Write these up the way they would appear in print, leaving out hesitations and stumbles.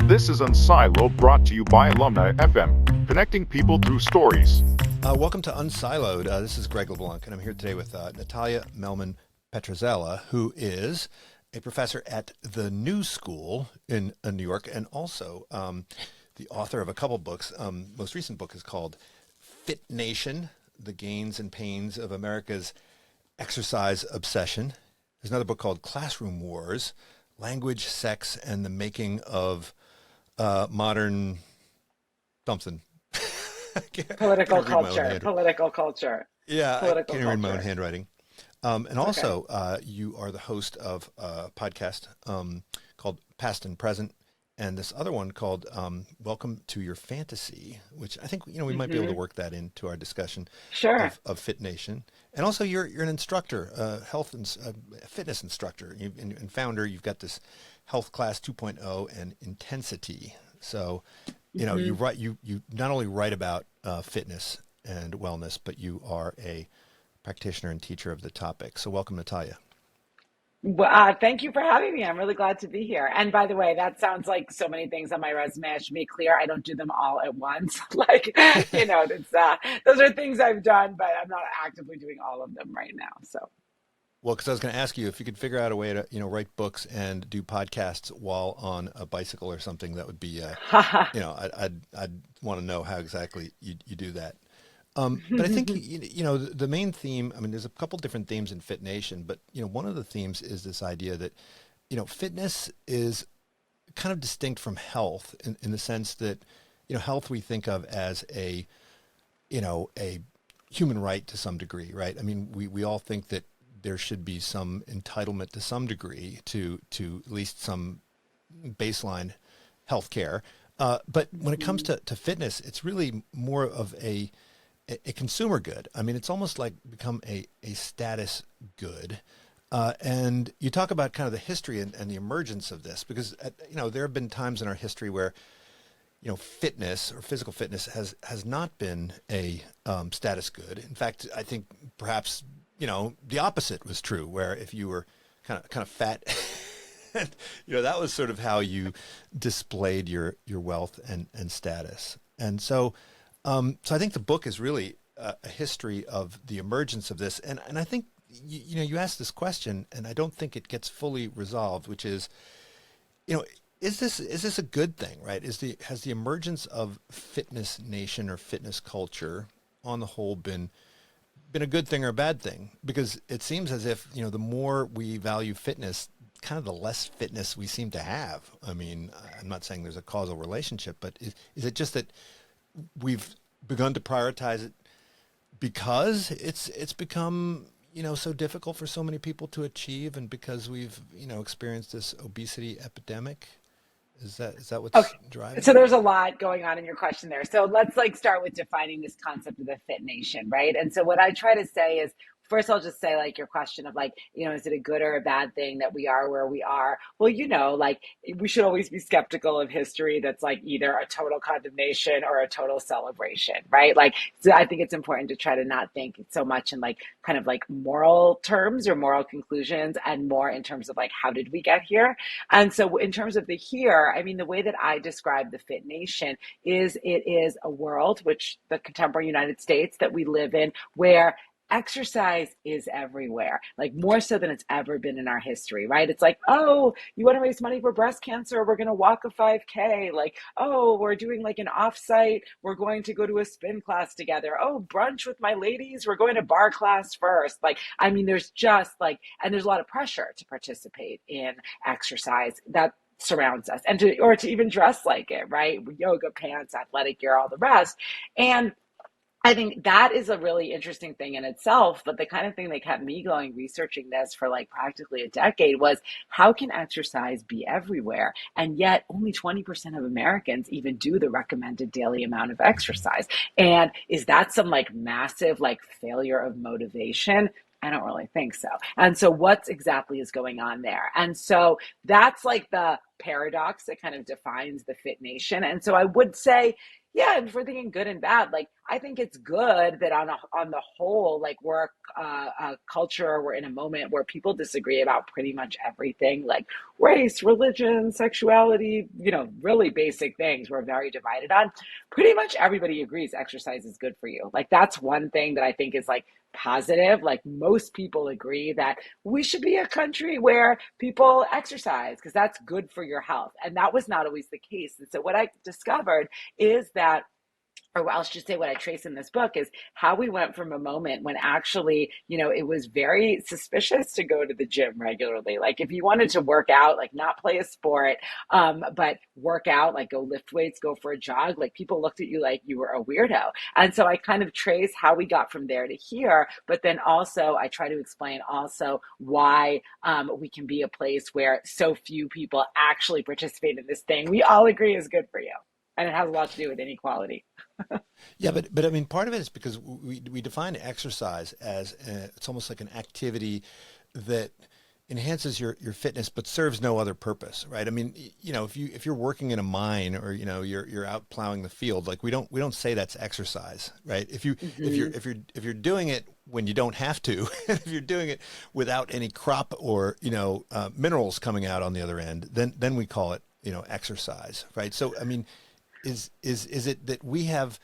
This is Unsiloed, brought to you by Alumni FM, connecting people through stories. Welcome to Unsiloed. This is Greg LeBlanc, and I'm here today with Natalia Mehlman Petrzela, who is a professor at the New School in New York, and also the author of a couple books. Most recent book is called Fit Nation: The Gains and Pains of America's Exercise Obsession. There's another book called Classroom Wars: Language, Sex, and the Making of Modern something. Political culture. Yeah, I can't read my own Culture. handwriting. And also, you are the host of a podcast called Past and Present, and this other one called Welcome to Your Fantasy, which I think we might be able to work that into our discussion Sure. of Fit Nation. And also, you're an instructor, health and fitness instructor, and founder. You've got this Health Class 2.0 and Intensity. So, you write you not only write about fitness and wellness, but you are a practitioner and teacher of the topic. So welcome, Natalia. Well, thank you for having me. I'm really glad to be here. And by the way, that sounds like so many things on my resume. I should be clear, I don't do them all at once. It's, those are things I've done, but I'm not actively doing all of them right now. So. Well, because I was going to ask you if you could figure out a way to, write books and do podcasts while on a bicycle or something. That would be, I'd want to know how exactly you do that. But I think, the main theme, there's a couple different themes in Fit Nation, but, one of the themes is this idea that, fitness is kind of distinct from health in the sense that, health we think of as a human right to some degree, right? We all think that there should be some entitlement to some degree to at least some baseline health care. But when it comes to fitness, it's really more of a consumer good. It's almost like become a status good. And you talk about kind of the history and the emergence of this, because, there have been times in our history where, fitness or physical fitness has not been a status good. In fact, I think perhaps, the opposite was true, where if you were kind of fat, that was sort of how you displayed your wealth and status. And so I think the book is really a history of the emergence of this. And I think, you asked this question, and I don't think it gets fully resolved, which is, is this a good thing, right? Has the emergence of Fitness Nation or fitness culture on the whole been a good thing or a bad thing? Because it seems as if, the more we value fitness, kind of the less fitness we seem to have. I'm not saying there's a causal relationship, but is it just that we've begun to prioritize it because it's become, so difficult for so many people to achieve, and because we've, experienced this obesity epidemic? Is that what's driving? So there's a lot going on in your question there. So let's start with defining this concept of the Fit Nation, right? And so what I try to say is, first, I'll just say your question of is it a good or a bad thing that we are where we are? Well, we should always be skeptical of history that's either a total condemnation or a total celebration, right? So I think it's important to try to not think so much in moral terms or moral conclusions, and more in terms of how did we get here? And so in terms of the here, the way that I describe the Fit Nation is it is a world, which the contemporary United States that we live in, where exercise is everywhere, more so than it's ever been in our history, right? It's oh, you want to raise money for breast cancer? We're going to walk a 5K. Oh, we're doing an offsite. We're going to go to a spin class together. Oh, brunch with my ladies. We're going to bar class first. There's just and there's a lot of pressure to participate in exercise that surrounds us, and to even dress like it, right? Yoga pants, athletic gear, all the rest. And I think that is a really interesting thing in itself, but the kind of thing that kept me going researching this for practically a decade was, how can exercise be everywhere? And yet only 20% of Americans even do the recommended daily amount of exercise. And is that some massive failure of motivation? I don't really think so. And so what exactly is going on there? And so that's the paradox that kind of defines the Fit Nation. And so I would say, yeah, and for thinking good and bad, I think it's good that on the whole, like we're a culture, we're in a moment where people disagree about pretty much everything, like race, religion, sexuality, really basic things we're very divided on. Pretty much everybody agrees exercise is good for you. Like that's one thing that I think is like positive. Like most people agree that we should be a country where people exercise because that's good for your health. And that was not always the case. And so what I discovered is that, or I should say what I trace in this book, is how we went from a moment when actually, it was very suspicious to go to the gym regularly. Like if you wanted to work out, like not play a sport, but work out, like go lift weights, go for a jog, like people looked at you like you were a weirdo. And so I kind of trace how we got from there to here, but then also I try to explain also why we can be a place where so few people actually participate in this thing we all agree is good for you. And it has a lot to do with inequality. Yeah, but I mean, part of it is because we define exercise as it's almost like an activity that enhances your fitness, but serves no other purpose, right? I mean, if you're working in a mine or you're out plowing the field, like we don't say that's exercise, right? If you're doing it when you don't have to, if you're doing it without any crop or minerals coming out on the other end, then we call it exercise, right? So I mean, is it that we have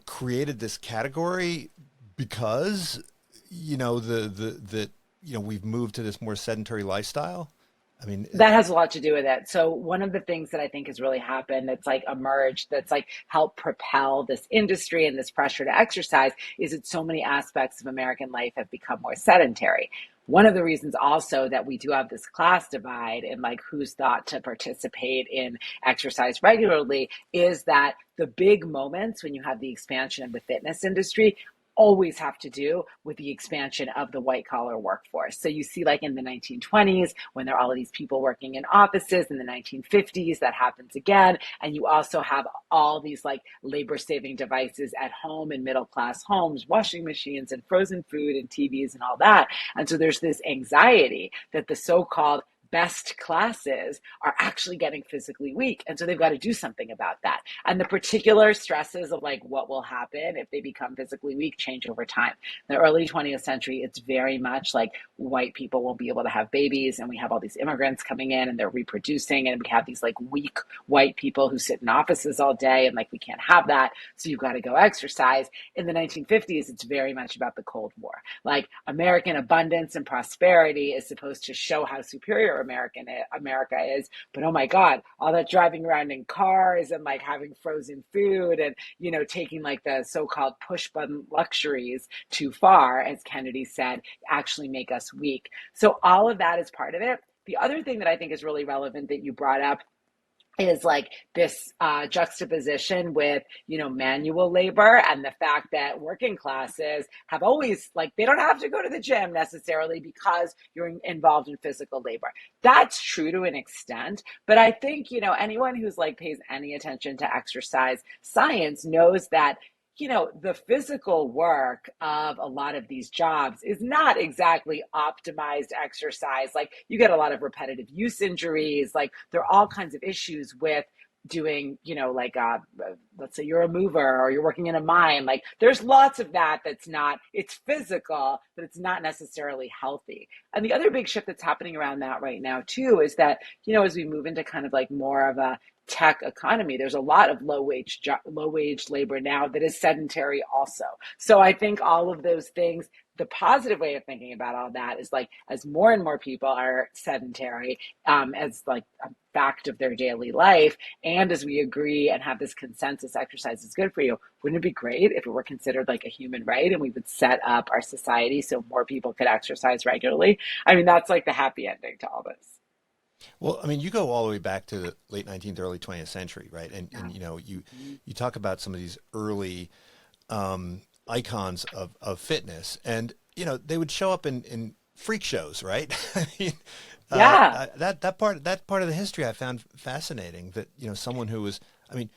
created this category because we've moved to this more sedentary lifestyle? I mean, that has a lot to do with it. So one of the things that I think has really happened that's like emerged, that's like helped propel this industry and this pressure to exercise, is that so many aspects of American life have become more sedentary. One of the reasons also that we do have this class divide in like who's thought to participate in exercise regularly is that the big moments when you have the expansion of the fitness industry always have to do with the expansion of the white collar workforce. So you see like in the 1920s, when there are all of these people working in offices, in the 1950s, that happens again. And you also have all these like labor saving devices at home in middle class homes, washing machines and frozen food and TVs and all that. And so there's this anxiety that the so-called best classes are actually getting physically weak. And so they've got to do something about that. And the particular stresses of like what will happen if they become physically weak change over time. In the early 20th century, it's very much like white people won't be able to have babies. And we have all these immigrants coming in and they're reproducing. And we have these like weak white people who sit in offices all day. And like, we can't have that. So you've got to go exercise. In the 1950s, it's very much about the Cold War. Like American abundance and prosperity is supposed to show how superior America is, but oh my God, all that driving around in cars and like having frozen food and taking like the so-called push button luxuries too far, as Kennedy said, actually make us weak. So all of that is part of it. The other thing that I think is really relevant that you brought up is like this juxtaposition with, manual labor and the fact that working classes have always like, they don't have to go to the gym necessarily because you're involved in physical labor. That's true to an extent. But I think, anyone who's like pays any attention to exercise science knows that the physical work of a lot of these jobs is not exactly optimized exercise. Like you get a lot of repetitive use injuries. Like there are all kinds of issues with doing, let's say you're a mover or you're working in a mine. Like there's lots of that that's not, it's physical, but it's not necessarily healthy. And the other big shift that's happening around that right now too is that, as we move into kind of like more of a tech economy, there's a lot of low wage labor now that is sedentary also. So I think all of those things, the positive way of thinking about all that is like as more and more people are sedentary as like a fact of their daily life, and as we agree and have this consensus exercise is good for you, wouldn't it be great if it were considered like a human right and we would set up our society so more people could exercise regularly? I mean, that's like the happy ending to all this. Well, I mean, you go all the way back to the late 19th, early 20th century, right? And you talk about some of these early icons of fitness, and they would show up in freak shows, right? I mean, that part of the history I found fascinating. That someone who was, I mean,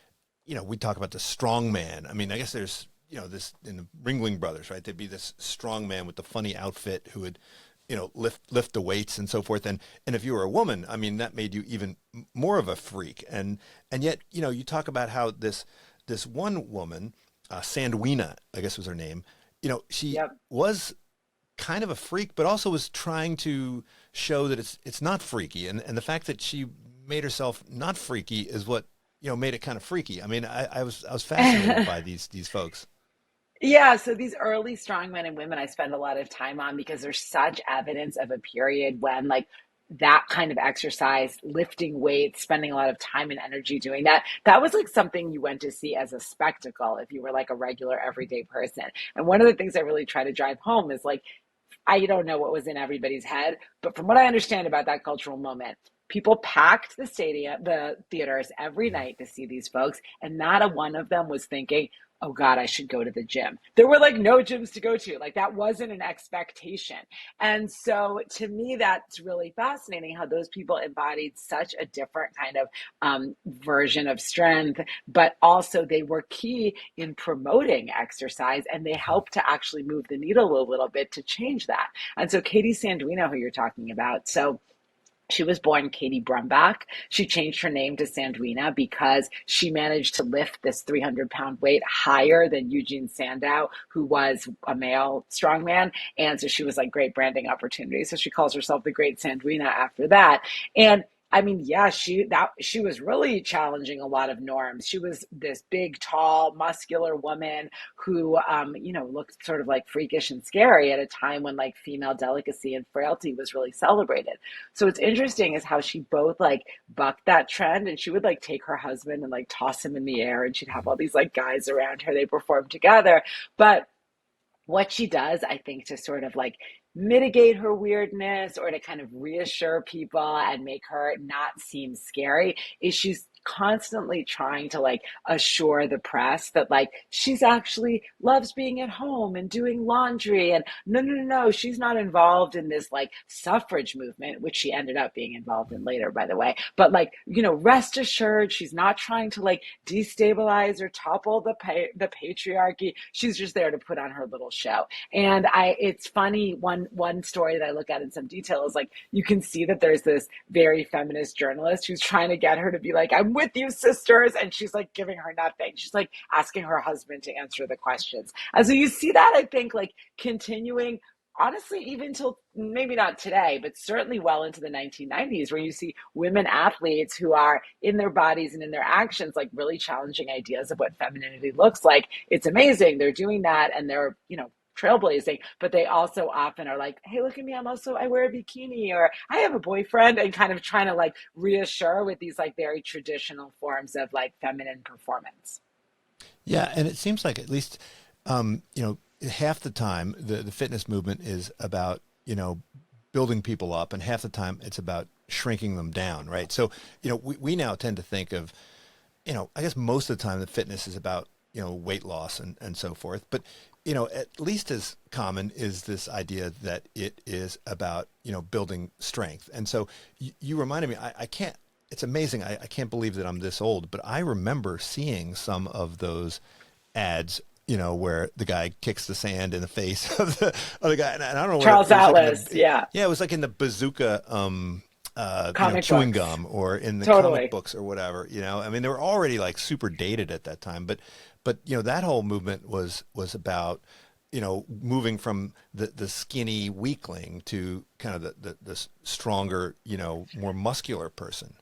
we talk about the strong man. I mean, I guess there's this in the Ringling Brothers, right? There'd be this strong man with the funny outfit who would lift the weights and so forth. And if you were a woman, I mean, that made you even more of a freak. And yet, you talk about how this one woman Sandwina, I guess was her name. She Yep. was kind of a freak, but also was trying to show that it's not freaky. And the fact that she made herself not freaky is what, made it kind of freaky. I mean, I was fascinated by these folks. Yeah, so these early strong men and women I spend a lot of time on because there's such evidence of a period when like that kind of exercise, lifting weights, spending a lot of time and energy doing that, that was like something you went to see as a spectacle if you were like a regular everyday person. And one of the things I really try to drive home is like I don't know what was in everybody's head, but from what I understand about that cultural moment, people packed the stadium, the theaters every night to see these folks, and not a one of them was thinking, "Oh God, I should go to the gym." There were like no gyms to go to. Like that wasn't an expectation. And so to me, that's really fascinating how those people embodied such a different kind of version of strength, but also they were key in promoting exercise and they helped to actually move the needle a little bit to change that. And so Katie Sanduino, who you're talking about, so she was born Katie Brumbach. She changed her name to Sanduina because she managed to lift this 300-pound weight higher than Eugene Sandow, who was a male strongman. And so she was like great branding opportunity. So she calls herself the Great Sanduina after that. And I mean, yeah, she was really challenging a lot of norms. She was this big, tall, muscular woman who, looked sort of like freakish and scary at a time when like female delicacy and frailty was really celebrated. So what's interesting is how she both like bucked that trend and she would like take her husband and like toss him in the air and she'd have all these like guys around her. They performed together. But what she does, I think, to sort of like mitigate her weirdness or to kind of reassure people and make her not seem scary is she's constantly trying to like assure the press that like she's actually loves being at home and doing laundry and no, she's not involved in this like suffrage movement, which she ended up being involved in later, by the way. But like, rest assured, she's not trying to like destabilize or topple the patriarchy. She's just there to put on her little show. And it's funny. One story that I look at in some detail is like you can see that there's this very feminist journalist who's trying to get her to be like, "I'm with you, sisters," and she's like giving her nothing. She's like asking her husband to answer the questions. And so you see that I think like continuing honestly, even till maybe not today, but certainly well into the 1990s, where you see women athletes who are in their bodies and in their actions, like really challenging ideas of what femininity looks like. It's amazing. They're doing that and they're, trailblazing, but they also often are like, "Hey, look at me. I wear a bikini or I have a boyfriend," and kind of trying to like reassure with these like very traditional forms of like feminine performance. Yeah. And it seems like at least, half the time the fitness movement is about, building people up and half the time it's about shrinking them down. Right. So, we now tend to think of, I guess most of the time the fitness is about, weight loss and so forth. But, at least as common is this idea that it is about, building strength. And so you reminded me, I can't, it's amazing. I can't believe that I'm this old, but I remember seeing some of those ads, where the guy kicks the sand in the face of the guy. And I don't know what Charles it was Atlas, like yeah, yeah, it was like in the bazooka, comic chewing books, gum or in the comic totally. books or whatever, I mean, they were already like super dated at that time, but, that whole movement was about, moving from the skinny weakling to kind of the stronger, more muscular person.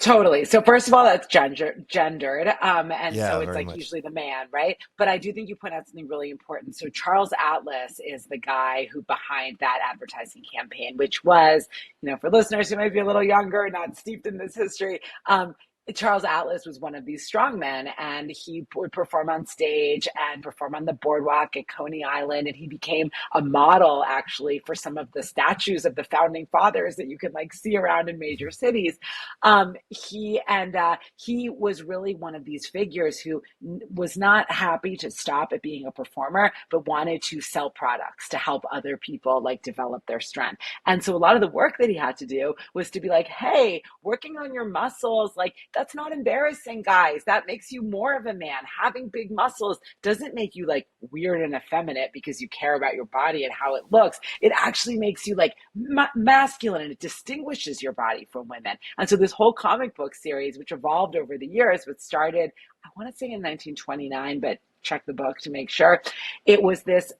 Totally. So first of all, that's gendered. And so Yeah, it's very like much. usually the man, right? But I do think you point out something really important. So Charles Atlas is the guy who behind that advertising campaign, which was, for listeners who might be a little younger, not steeped in this history, Charles Atlas was one of these strongmen, and he would perform on stage and perform on the boardwalk at Coney Island. And he became a model actually for some of the statues of the founding fathers that you can like see around in major cities. He was really one of these figures who was not happy to stop at being a performer, but wanted to sell products to help other people like develop their strength. And so a lot of the work that he had to do was to be like, "Hey, working on your muscles, like that's not embarrassing, guys. That makes you more of a man. Having big muscles doesn't make you like weird and effeminate because you care about your body and how it looks. It actually makes you like masculine and it distinguishes your body from women." And so this whole comic book series, which evolved over the years, but started, I want to say in 1929, but check the book to make sure. It was this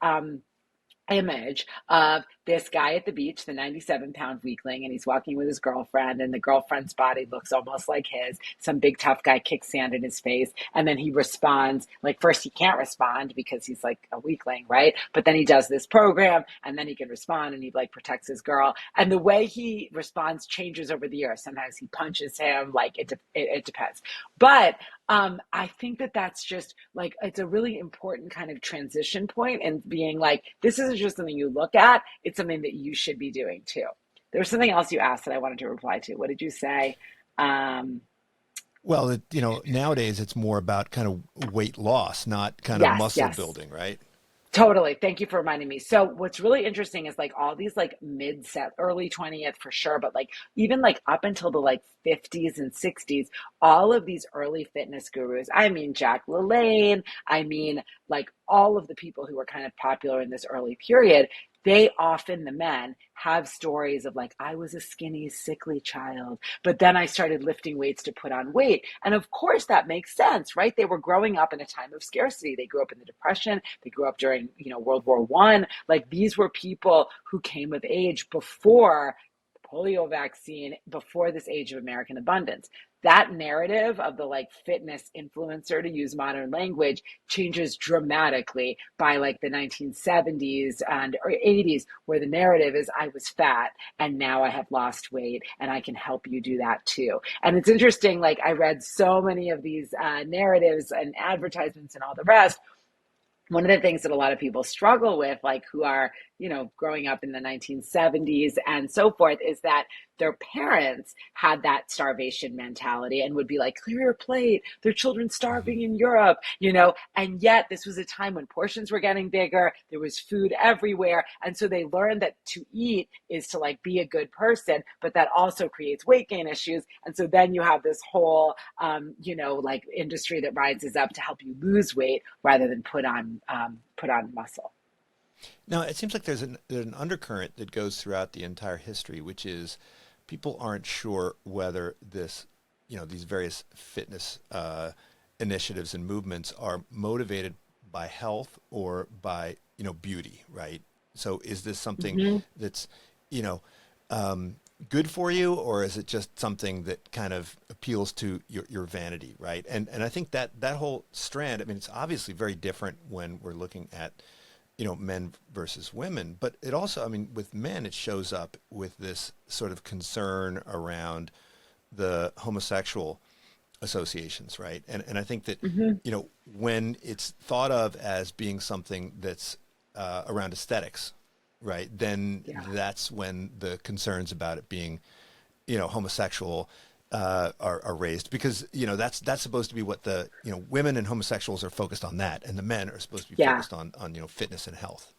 image of this guy at the beach, the 97-pound weakling, and he's walking with his girlfriend, and the girlfriend's body looks almost like his. Some big tough guy kicks sand in his face, and then he responds. Like, first he can't respond because he's like a weakling, right? But then he does this program, and then he can respond, and he like protects his girl. And the way he responds changes over the years. Sometimes he punches him, like it depends. But I think that that's just like, it's a really important kind of transition point, and being like, this isn't just something you look at, it's something that you should be doing too. There was something else you asked that I wanted to reply to. What did you say? Um, Well, nowadays it's more about kind of weight loss, not kind of yes, muscle yes. building, right? Totally. Thank you for reminding me. So what's really interesting is like all these like mid set early 20th for sure, but like even like up until the like 50s and 60s, all of these early fitness gurus, I mean Jack LaLanne, I mean like all of the people who were kind of popular in this early period, they often, the men, have stories of like, I was a skinny, sickly child, but then I started lifting weights to put on weight. And of course that makes sense, right? They were growing up in a time of scarcity. They grew up in the Depression. They grew up during, World War I. Like, these were people who came of age before polio vaccine, before this age of American abundance. That narrative of the like fitness influencer, to use modern language, changes dramatically by like the 1970s and or 80s, where the narrative is, I was fat and now I have lost weight and I can help you do that too. And it's interesting, like I read so many of these narratives and advertisements and all the rest. One of the things that a lot of people struggle with, like who are, growing up in the 1970s and so forth, is that their parents had that starvation mentality and would be like, clear your plate, their children starving in Europe, and yet this was a time when portions were getting bigger, there was food everywhere. And so they learned that to eat is to like be a good person, but that also creates weight gain issues. And so then you have this whole, like industry that rises up to help you lose weight rather than put on muscle. Now, it seems like there's an undercurrent that goes throughout the entire history, which is people aren't sure whether these various fitness initiatives and movements are motivated by health or by, beauty, right? So is this something Mm-hmm. that's, you know, good for you, or is it just something that kind of appeals to your vanity, right? And I think that whole strand, I mean, it's obviously very different when we're looking at, men versus women, but it also, I mean, with men, it shows up with this sort of concern around the homosexual associations, right? And I think that, Mm-hmm. when it's thought of as being something that's around aesthetics, right, then Yeah. that's when the concerns about it being, homosexual are raised, because that's supposed to be what the women and homosexuals are focused on, that, and the men are supposed to be Yeah. focused on fitness and health.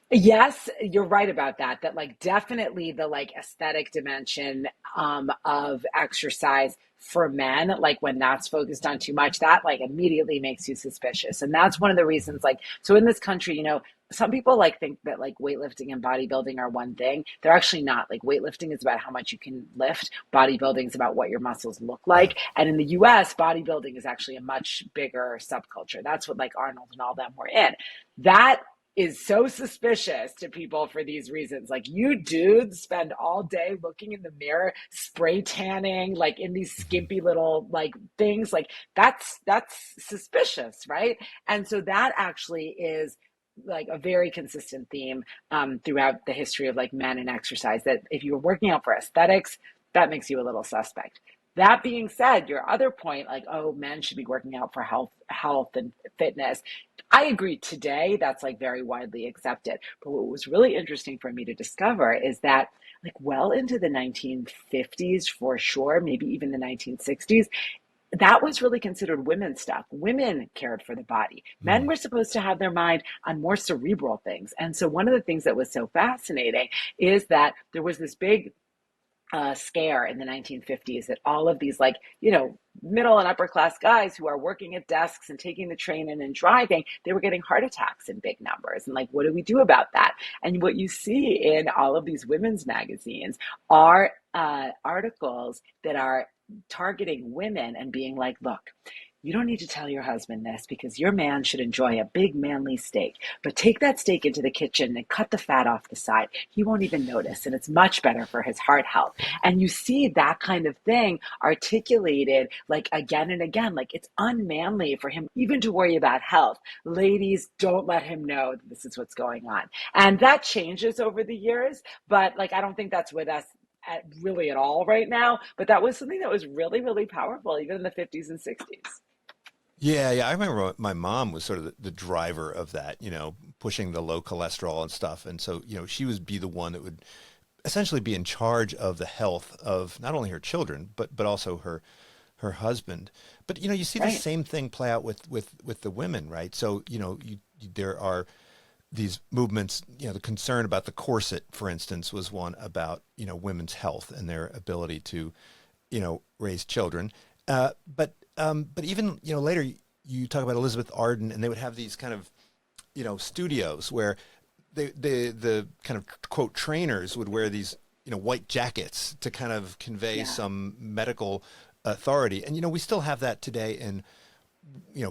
Yes, you're right about that. That like definitely the like aesthetic dimension of exercise for men, like when that's focused on too much, that like immediately makes you suspicious. And that's one of the reasons, like, so in this country, some people like think that like weightlifting and bodybuilding are one thing. They're actually not. Like, weightlifting is about how much you can lift. Bodybuilding is about what your muscles look Yeah. like. And in the US, bodybuilding is actually a much bigger subculture. That's what like Arnold and all them were in. That is so suspicious to people for these reasons. Like, you dudes spend all day looking in the mirror, spray tanning, like in these Mhm. skimpy little like things. Like, that's suspicious, right? And so that actually is like a very consistent theme throughout the history of like men and exercise, that if you're working out for aesthetics, that makes you a little suspect. That being said, your other point, like, oh, men should be working out for health and fitness, I agree today. That's like very widely accepted. But what was really interesting for me to discover is that, like, well into the 1950s, for sure, maybe even the 1960s, that was really considered women's stuff. Women cared for the body. Men Mm. were supposed to have their mind on more cerebral things. And so one of the things that was so fascinating is that there was this big scare in the 1950s that all of these, like, middle and upper class guys who are working at desks and taking the train and driving, they were getting heart attacks in big numbers. And like, what do we do about that? And what you see in all of these women's magazines are articles that are targeting women and being like, look, you don't need to tell your husband this because your man should enjoy a big manly steak. But take that steak into the kitchen and cut the fat off the side. He won't even notice, and it's much better for his heart health. And you see that kind of thing articulated like again and again. Like it's unmanly for him even to worry about health. Ladies, don't let him know that this is what's going on. And that changes over the years, but like I don't think that's with us really at all right now. But that was something that was really, really powerful, even in the 50s and 60s. Yeah, yeah. I remember my mom was sort of the driver of that, pushing the low cholesterol and stuff. And so, she would be the one that would essentially be in charge of the health of not only her children, but also her husband. But, you see the Right. same thing play out with the women, right? So, there are these movements, the concern about the corset, for instance, was one about, women's health and their ability to, raise children. But even, later you talk about Elizabeth Arden, and they would have these kind of, studios where the kind of quote trainers would wear these, white jackets to kind of convey some medical authority. And, we still have that today in,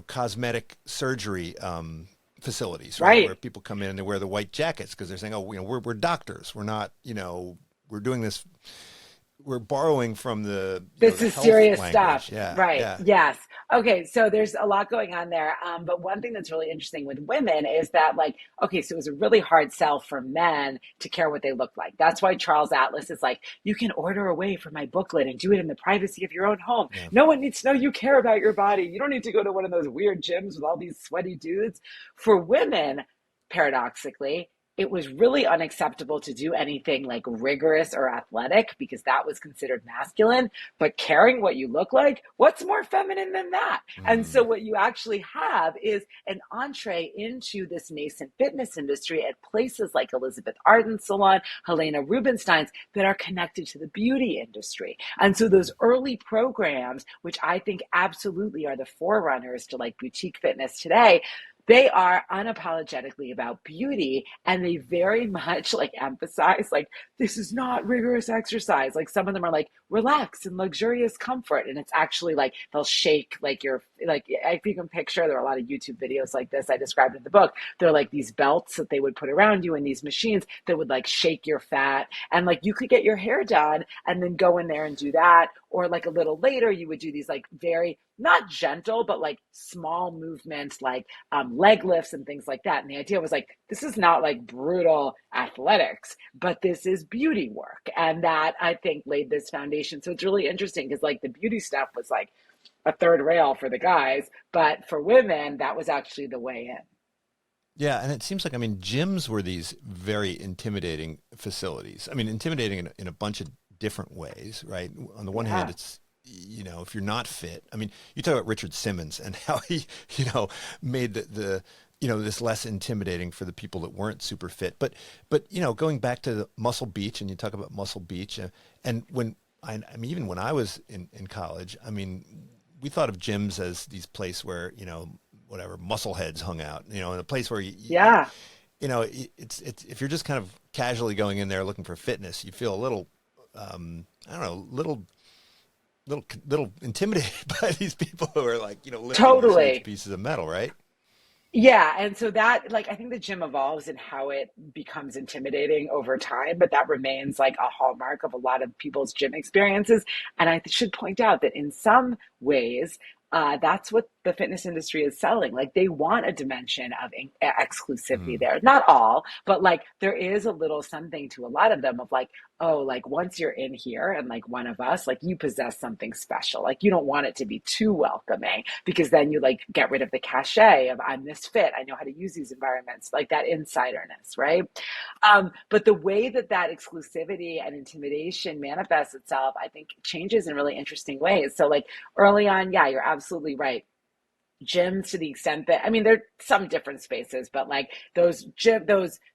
cosmetic surgery facilities, right? Where people come in and they wear the white jackets because they're saying, oh, we're doctors. We're not, we're doing this. We're borrowing from the This the is health serious language. stuff. Yeah, Right. yeah. Yes. Okay. So there's a lot going on there. But one thing that's really interesting with women is that, like, okay, so it was a really hard sell for men to care what they look like. That's why Charles Atlas is like, you can order away from my booklet and do it in the privacy of your own home. Yeah. No one needs to know you care about your body. You don't need to go to one of those weird gyms with all these sweaty dudes. For women, paradoxically, it was really unacceptable to do anything like rigorous or athletic because that was considered masculine. But caring what you look like, what's more feminine than that? And so, Mm. what you actually have is an entree into this nascent fitness industry at places like Elizabeth Arden's salon, Helena Rubinstein's, that are connected to the beauty industry. And so, those early programs, which I think absolutely are the forerunners to like boutique fitness today, they are unapologetically about beauty, and they very much like emphasize like this is not rigorous exercise. Like some of them are like relax and luxurious comfort, and it's actually like they'll shake like your like if you can picture, there are a lot of YouTube videos like this I described in the book. They're like these belts that they would put around you and these machines that would like shake your fat, and like you could get your hair done and then go in there and do that, or like a little later you would do these like very not gentle but like small movements like leg lifts and things like that. And the idea was like, this is not like brutal athletics, but this is beauty work. And that I think laid this foundation. So it's really interesting because like the beauty stuff was like a third rail for the guys, but for women, that was actually the way in. Yeah, and it seems like, gyms were these very intimidating facilities. Intimidating in a bunch of different ways, right? On the one hand, it's, if you're not fit, you talk about Richard Simmons and how he, made the this less intimidating for the people that weren't super fit. But going back to the Muscle Beach, and you talk about Muscle Beach, and when even when I was in college, we thought of gyms as these places where, whatever, muscleheads hung out, in a place where it's if you're just kind of casually going in there looking for fitness, you feel a little, I don't know, little intimidated by these people who are like, lifting these Totally. huge pieces of metal, right? Yeah, and so that like I think the gym evolves in how it becomes intimidating over time, but that remains like a hallmark of a lot of people's gym experiences. And I should point out that in some ways, that's what the fitness industry is selling. Like they want a dimension of exclusivity Mm. there. Not all, but like there is a little something to a lot of them of like, oh, like once you're in here and like one of us, like you possess something special. Like you don't want it to be too welcoming because then you like get rid of the cachet of I'm this fit. I know how to use these environments, like that insiderness, right? But the way that that exclusivity and intimidation manifests itself, I think changes in really interesting ways. So like early on, yeah, you're absolutely right. Gyms to the extent that there are some different spaces, but like those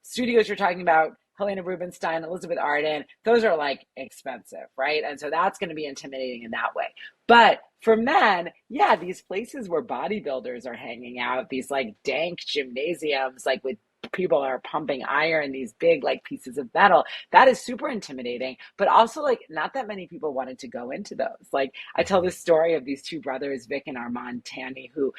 studios you're talking about, Helena Rubinstein, Elizabeth Arden, those are like expensive, right? And so that's going to be intimidating in that way. But for men, yeah, these places where bodybuilders are hanging out, these like dank gymnasiums, like with people are pumping iron, these big like pieces of metal. That is super intimidating, but also like not that many people wanted to go into those. Like I tell this story of these two brothers, Vic and Armand Tanny, who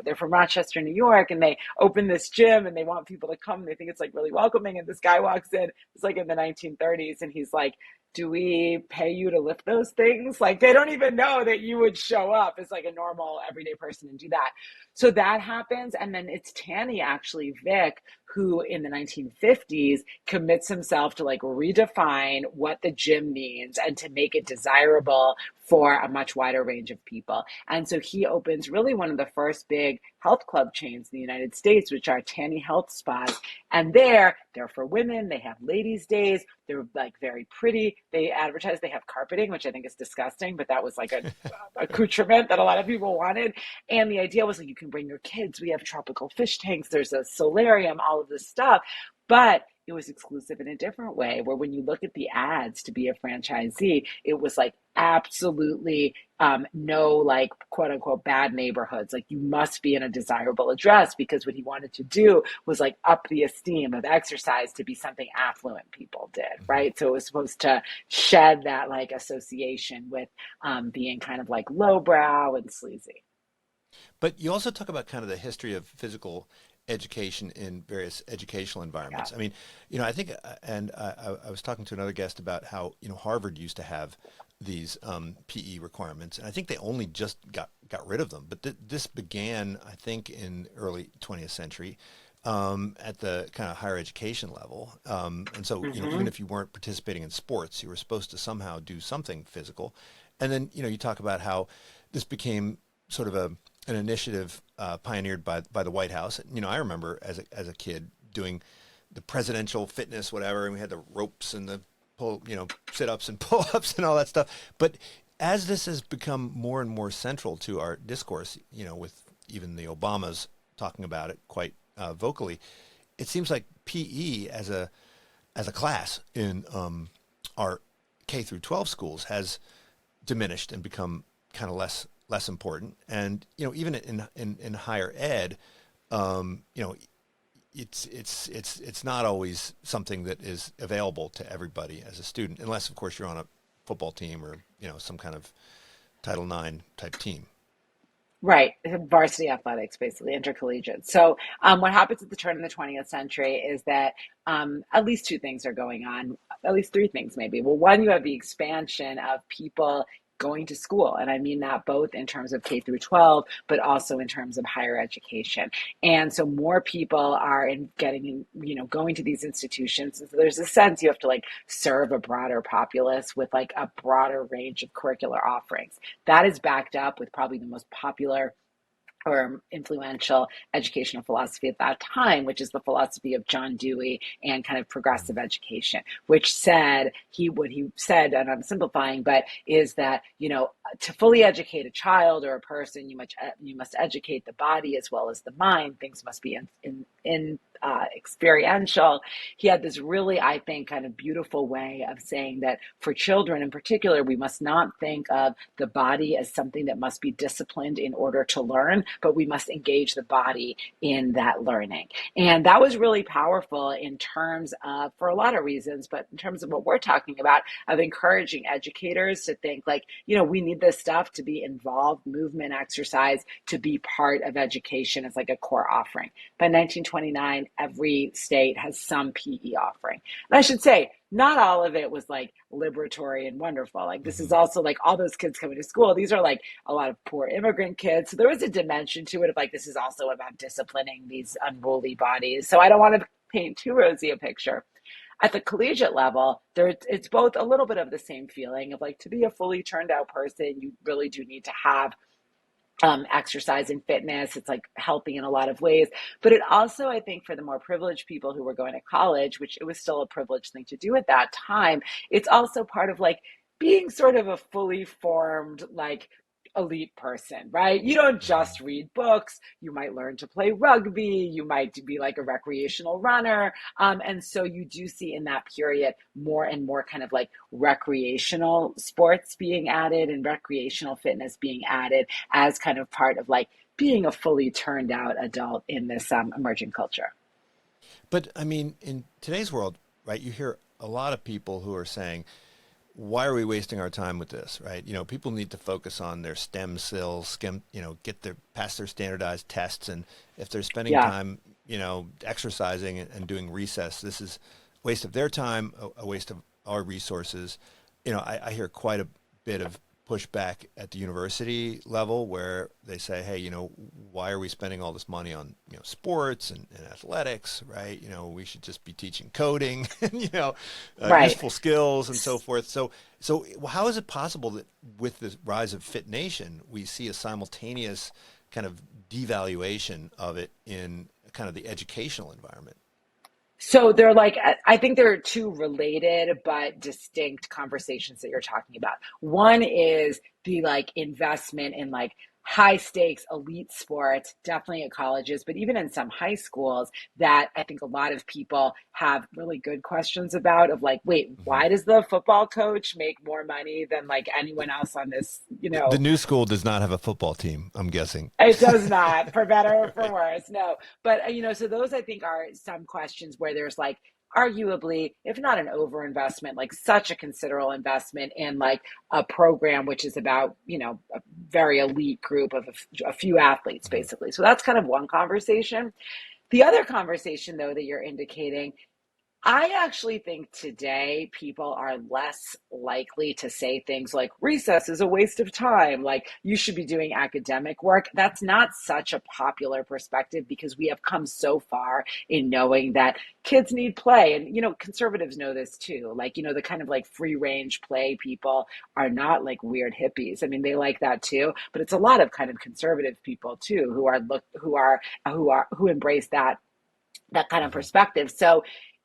they're from Rochester, New York, and they open this gym and they want people to come. They think it's like really welcoming. And this guy walks in, it's like in the 1930s, and he's like, do we pay you to lift those things? Like they don't even know that you would show up as like a normal everyday person and do that. So that happens. And then it's Tanny, actually, Vic, who in the 1950s commits himself to like redefine what the gym means and to make it desirable for a much wider range of people. And so he opens really one of the first big health club chains in the United States, which are Tanny Health Spas. And they're for women. They have ladies' days. They're like very pretty. They advertise they have carpeting, which I think is disgusting, but that was like a accoutrement that a lot of people wanted. And the idea was like, you can bring your kids. We have tropical fish tanks. There's a solarium, all of this stuff. But it was exclusive in a different way, where when you look at the ads to be a franchisee, it was like absolutely no like quote unquote bad neighborhoods. Like you must be in a desirable address, because what he wanted to do was like up the esteem of exercise to be something affluent people did, right? So it was supposed to shed that like association with being kind of like lowbrow and sleazy. But you also talk about kind of the history of physical education in various educational environments. Yeah. I mean, I think, and I was talking to another guest about how, Harvard used to have these PE requirements, and I think they only just got rid of them. But this began, I think, in early 20th century at the kind of higher education level. And so, even if you weren't participating in sports, you were supposed to somehow do something physical. And then, you talk about how this became sort of an initiative pioneered by the White House. I remember as a kid doing the presidential fitness, whatever, and we had the ropes and the sit-ups and pull-ups and all that stuff. But as this has become more and more central to our discourse, with even the Obamas talking about it quite vocally, it seems like PE as a class in our K through 12 schools has diminished and become kind of less important. And even in higher ed, it's not always something that is available to everybody as a student, unless of course you're on a football team or some kind of Title IX type team. Right. Varsity athletics, basically intercollegiate. So what happens at the turn of the 20th century is that at least two things are going on, at least three things maybe. Well, one, you have the expansion of people going to school. And I mean that both in terms of K through 12, but also in terms of higher education. And so more people are going to these institutions. And so there's a sense you have to like serve a broader populace with like a broader range of curricular offerings. That is backed up with probably the most popular or influential educational philosophy at that time, which is the philosophy of John Dewey and kind of progressive education, which said what he said, and I'm simplifying, but is that, to fully educate a child or a person, you must educate the body as well as the mind. Things must be in experiential. He had this really, I think, kind of beautiful way of saying that for children in particular, we must not think of the body as something that must be disciplined in order to learn, but we must engage the body in that learning. And that was really powerful in terms of, for a lot of reasons, but in terms of what we're talking about, of encouraging educators to think like, we need this stuff to be involved, movement, exercise, to be part of education as like a core offering. By 1929, every state has some PE offering. And I should say, not all of it was like liberatory and wonderful. Like this is also like all those kids coming to school. These are like a lot of poor immigrant kids. So there was a dimension to it of like, this is also about disciplining these unruly bodies. So I don't want to paint too rosy a picture. At the collegiate level, it's both a little bit of the same feeling of like, to be a fully turned out person, you really do need to have exercise and fitness. It's like healthy in a lot of ways. But it also, I think, for the more privileged people who were going to college, which it was still a privileged thing to do at that time, it's also part of like being sort of a fully formed, like elite person, right? You don't just read books. You might learn to play rugby. You might be like a recreational runner. And so you do see in that period more and more kind of like recreational sports being added and recreational fitness being added as kind of part of like being a fully turned out adult in this emerging culture. But I mean, in today's world, right, you hear a lot of people who are saying, why are we wasting our time with this, right? People need to focus on their STEM skills, pass their standardized tests. And if they're spending Yeah. time, exercising and doing recess, this is a waste of their time, a waste of our resources. I hear quite a bit of pushback at the university level where they say, hey, why are we spending all this money on, sports and athletics, right? We should just be teaching coding and, Right. useful skills and so forth. So how is it possible that with the rise of Fit Nation, we see a simultaneous kind of devaluation of it in kind of the educational environment? So they're like, I think there are two related but distinct conversations that you're talking about. One is the like investment in like high stakes elite sports, definitely at colleges, but even in some high schools that I think a lot of people have really good questions about of like, wait, Mm-hmm. why does the football coach make more money than like anyone else on this, The new school does not have a football team, I'm guessing. it does not, for better or for Right. worse. No. But, so those I think are some questions where there's like, arguably, if not an overinvestment, like such a considerable investment in like a program which is about, a very elite group of a few athletes, Mm-hmm. basically. So that's kind of one conversation. The other conversation, though, that you're indicating I actually think today people are less likely to say things like recess is a waste of time, like you should be doing academic work. That's not such a popular perspective because we have come so far in knowing that kids need play. And, conservatives know this too. Like, the kind of like free range play people are not like weird hippies. I mean, they like that too, but it's a lot of kind of conservative people too who embrace that kind of Mm-hmm. perspective. So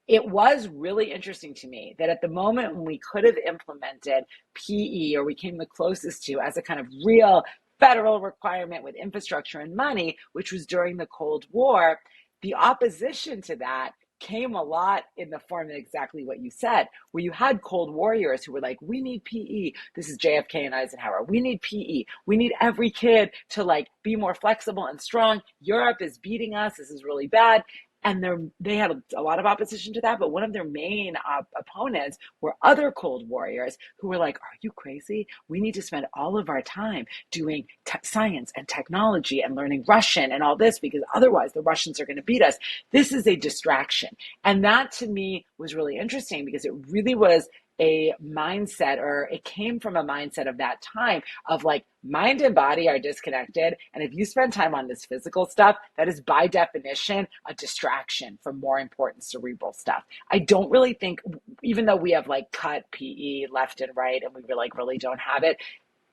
it was really interesting to me that at the moment when we could have implemented PE, or we came the closest to as a kind of real federal requirement with infrastructure and money, which was during the Cold War, the opposition to that came a lot in the form of exactly what you said, where you had Cold Warriors who were like, we need PE. This is JFK and Eisenhower. We need PE. We need every kid to like be more flexible and strong. Europe is beating us. This is really bad. And they had a lot of opposition to that, but one of their main opponents were other Cold Warriors who were like, are you crazy? We need to spend all of our time doing science and technology and learning Russian and all this because otherwise the Russians are going to beat us. This is a distraction. And that to me was really interesting because it really was a mindset, or it came from a mindset of that time of like mind and body are disconnected. And if you spend time on this physical stuff, that is by definition a distraction from more important cerebral stuff. I don't really think, even though we have like cut PE left and right and we really don't have it,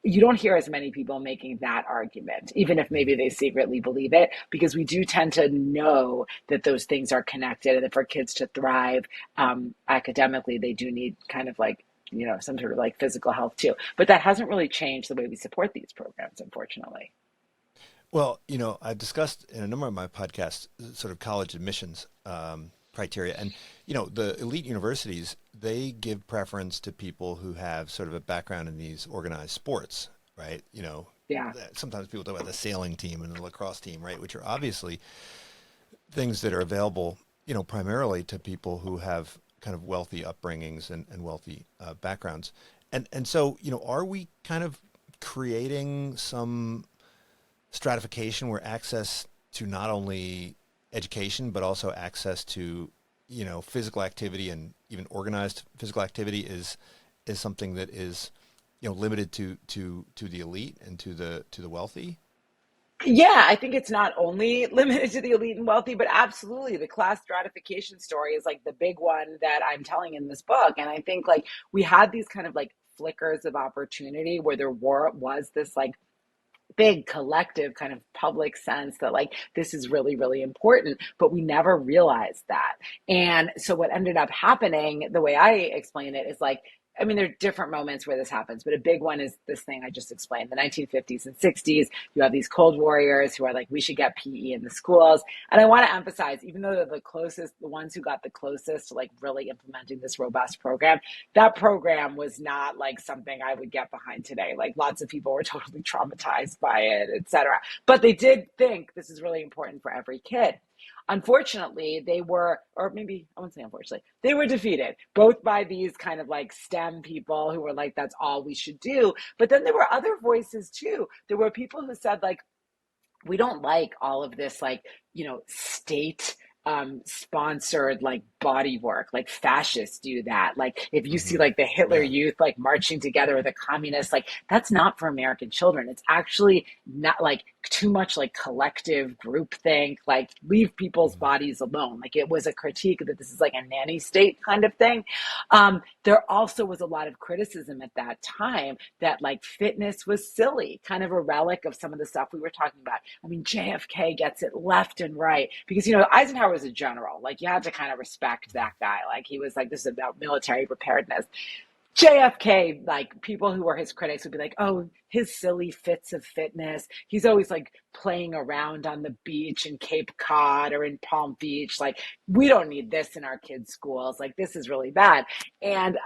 you don't hear as many people making that argument, even if maybe they secretly believe it, because we do tend to know that those things are connected and that for kids to thrive academically, they do need kind of like, some sort of like physical health too. But that hasn't really changed the way we support these programs, unfortunately. Well, I've discussed in a number of my podcasts sort of college admissions criteria, and the elite universities, they give preference to people who have sort of a background in these organized sports, right? Yeah. Sometimes people talk about the sailing team and the lacrosse team, right, which are obviously things that are available, primarily to people who have kind of wealthy upbringings and wealthy backgrounds, and so are we kind of creating some stratification where access to not only education but also access to physical activity and even organized physical activity is something that is limited to the elite and to the wealthy? Yeah, I think it's not only limited to the elite and wealthy, but absolutely the class stratification story is like the big one that I'm telling in this book. And I think like we had these kind of like flickers of opportunity where was this like big collective kind of public sense that like this is really really important, but we never realized that. And so what ended up happening, the way I explain it, is like, I mean, there are different moments where this happens, but a big one is this thing I just explained. The 1950s and 60s, you have these Cold Warriors who are like, we should get PE in the schools. And I want to emphasize, even though they're the ones who got the closest to like really implementing this robust program, that program was not like something I would get behind today. Like lots of people were totally traumatized by it, et cetera. But they did think this is really important for every kid. unfortunately, they were, or maybe I wouldn't say unfortunately, they were defeated both by these kind of like STEM people who were like, that's all we should do. But then there were other voices too. There were people who said, like, we don't like all of this, like, state sponsored like body work, like fascists do that. Like if you see Hmm. like the Hitler Yeah. Youth like marching together with the communists, like that's not for American children. It's actually not like too much like collective group think, like leave people's Mhm. bodies alone. Like it was a critique that this is like a nanny state kind of thing. There also was a lot of criticism at that time that like fitness was silly, kind of a relic of some of the stuff we were talking about. I mean, JFK gets it left and right because, Eisenhower was a general. Like, you had to kind of respect that guy. Like, he was like, this is about military preparedness. JFK, like people who were his critics would be like, oh, his silly fits of fitness. He's always like playing around on the beach in Cape Cod or in Palm Beach. Like, we don't need this in our kids' schools. Like, this is really bad. And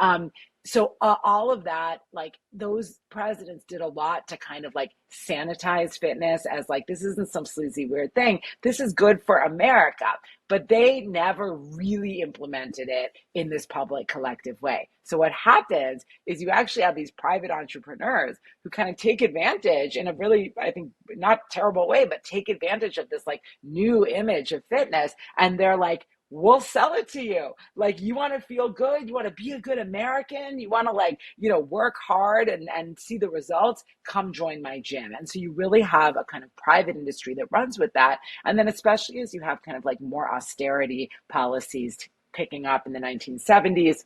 so all of that, like those presidents did a lot to kind of like sanitize fitness as like, this isn't some sleazy weird thing. This is good for America. But they never really implemented it in this public collective way. So what happens is you actually have these private entrepreneurs who kind of take advantage in a really, I think, not terrible way, but take advantage of this like new image of fitness. And they're like, we'll sell it to you. Like, you want to feel good, you want to be a good American, you want to like, work hard and see the results, come join my gym. And so you really have a kind of private industry that runs with that. And then especially as you have kind of like more austerity policies picking up in the 1970s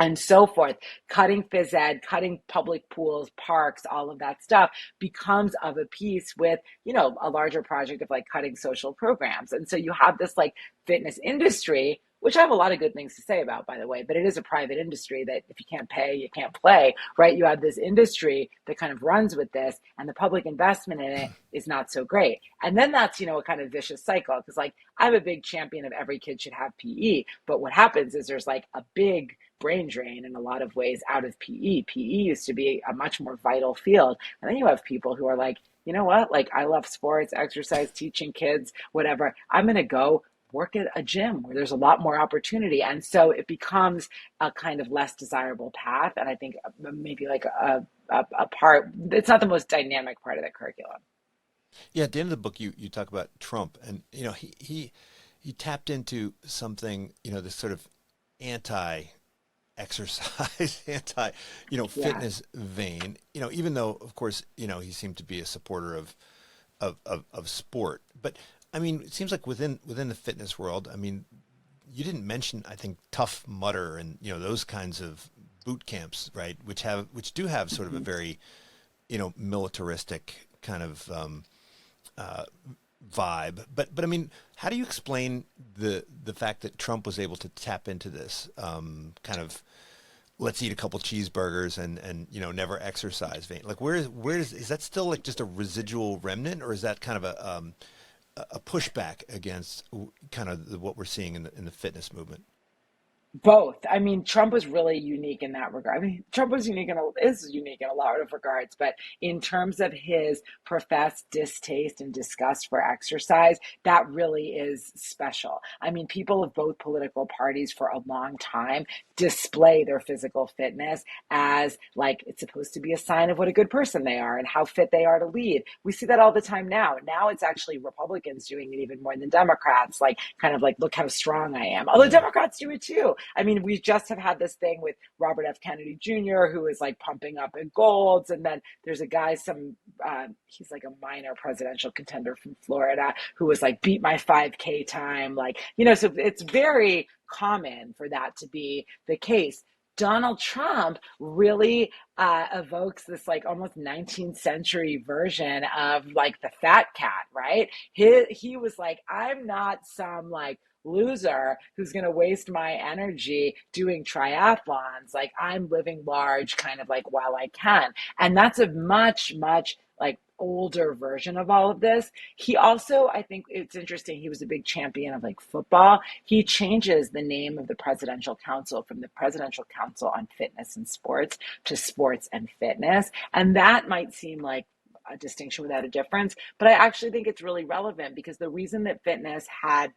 and so forth, cutting phys ed, cutting public pools, parks, all of that stuff becomes of a piece with, a larger project of like cutting social programs. And so you have this like fitness industry, which I have a lot of good things to say about, by the way, but it is a private industry that if you can't pay, you can't play, right? You have this industry that kind of runs with this, and the public investment in it is not so great. And then that's, a kind of vicious cycle, because like I'm a big champion of every kid should have PE, but what happens is there's like a big brain drain in a lot of ways out of PE. PE used to be a much more vital field. And then you have people who are like, you know what? Like, I love sports, exercise, teaching kids, whatever. I'm going to go work at a gym where there's a lot more opportunity. And so it becomes a kind of less desirable path. And I think maybe like a part, it's not the most dynamic part of the curriculum. Yeah, at the end of the book, you talk about Trump, and he tapped into something, this sort of anti exercise, anti, Yeah. fitness vein. Even though, of course, he seemed to be a supporter of sport. But I mean, it seems like within the fitness world, I mean, you didn't mention, I think, Tough Mudder and those kinds of boot camps, right? Which do have sort of a Mhm. very militaristic kind of uh, vibe. But I mean, how do you explain the fact that Trump was able to tap into this kind of let's eat a couple cheeseburgers and never exercise vein? Like, is that still like just a residual remnant, or is that kind of a pushback against kind of what we're seeing in the fitness movement? Both. I mean, Trump was really unique in that regard. I mean, Trump was is unique in a lot of regards, but in terms of his professed distaste and disgust for exercise, that really is special. I mean, people of both political parties for a long time display their physical fitness as like it's supposed to be a sign of what a good person they are and how fit they are to lead. We see that all the time now. Now it's actually Republicans doing it even more than Democrats, like kind of like, look how strong I am. Although Yeah. Democrats do it too. I mean, we just have had this thing with Robert F. Kennedy Jr., who is like pumping up in golds. And then there's a guy, he's like a minor presidential contender from Florida who was like, beat my 5K time. Like, so it's very common for that to be the case. Donald Trump really evokes this like almost 19th century version of like the fat cat, right? He was like, I'm not some like loser who's going to waste my energy doing triathlons. Like, I'm living large kind of like while I can. And that's a much, much like older version of all of this. He also, I think it's interesting, he was a big champion of like football. He changes the name of the Presidential Council from the Presidential Council on Fitness and Sports to Sports and Fitness. And that might seem like a distinction without a difference, but I actually think it's really relevant because the reason that fitness had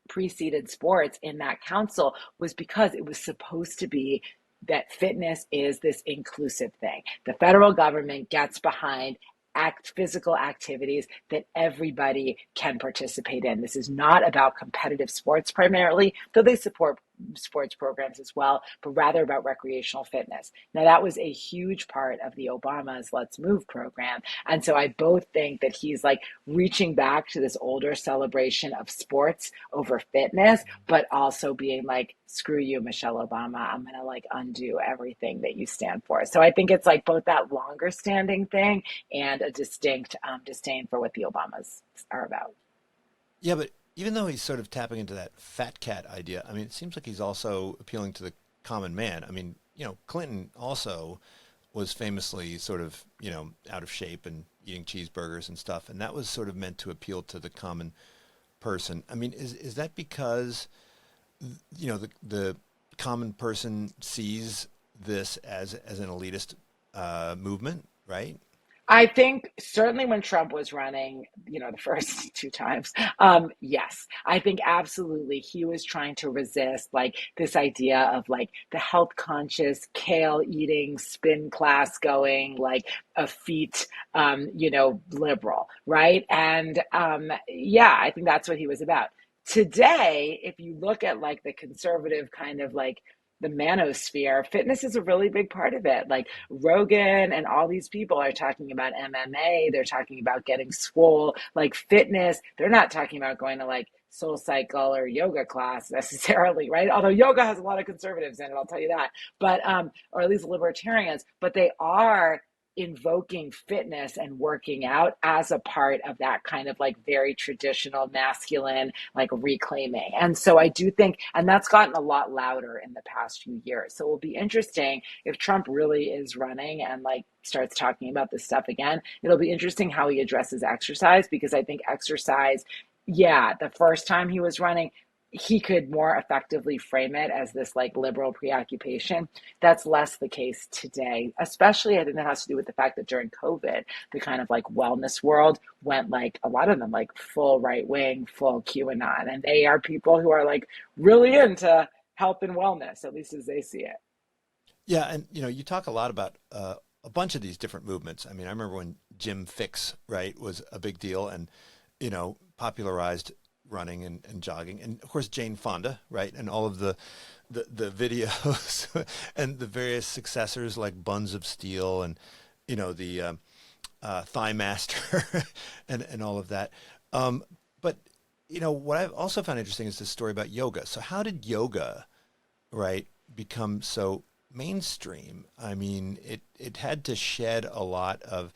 preceded sports in that council was because it was supposed to be that fitness is this inclusive thing. The federal government gets behind physical activities that everybody can participate in. This is not about competitive sports primarily, though they support sports programs as well, but rather about recreational fitness. Now, that was a huge part of the Obama's Let's Move program. And so I both think that he's like reaching back to this older celebration of sports over fitness, but also being like, screw you, Michelle Obama. I'm going to like undo everything that you stand for. So I think it's like both that longer standing thing and a distinct disdain for what the Obamas are about. Yeah, but even though he's sort of tapping into that fat cat idea, I mean, it seems like he's also appealing to the common man. I mean, Clinton also was famously sort of, out of shape and eating cheeseburgers and stuff, and that was sort of meant to appeal to the common person. I mean, is that because, the common person sees this as an elitist movement, right? I think certainly when Trump was running, the first two times, yes, I think absolutely he was trying to resist like this idea of like the health conscious, kale eating, spin class going, like effete, liberal, right? And yeah, I think that's what he was about. Today, if you look at like the conservative kind of like the manosphere, fitness is a really big part of it. Like Rogan and all these people are talking about MMA. They're talking about getting swole, like fitness. They're not talking about going to like Soul Cycle or yoga class necessarily, right? Although yoga has a lot of conservatives in it, I'll tell you that. But or at least libertarians, but they are invoking fitness and working out as a part of that kind of like very traditional masculine like reclaiming. And so I do think, and that's gotten a lot louder in the past few years. So it will be interesting if Trump really is running and like starts talking about this stuff again. It'll be interesting how he addresses exercise, because I think exercise, yeah, the first time he was running, he could more effectively frame it as this like liberal preoccupation. That's less the case today, especially I think that has to do with the fact that during COVID, the kind of like wellness world went like a lot of them like full right wing, full QAnon. And they are people who are like really into health and wellness, at least as they see it. Yeah, and you talk a lot about a bunch of these different movements. I mean, I remember when Jim Fix, right, was a big deal and popularized running and jogging, and of course Jane Fonda, right, and all of the videos and the various successors like Buns of Steel and the Thigh Master and all of that. But what I've also found interesting is this story about yoga. So how did yoga, right, become so mainstream? I mean, it had to shed a lot of,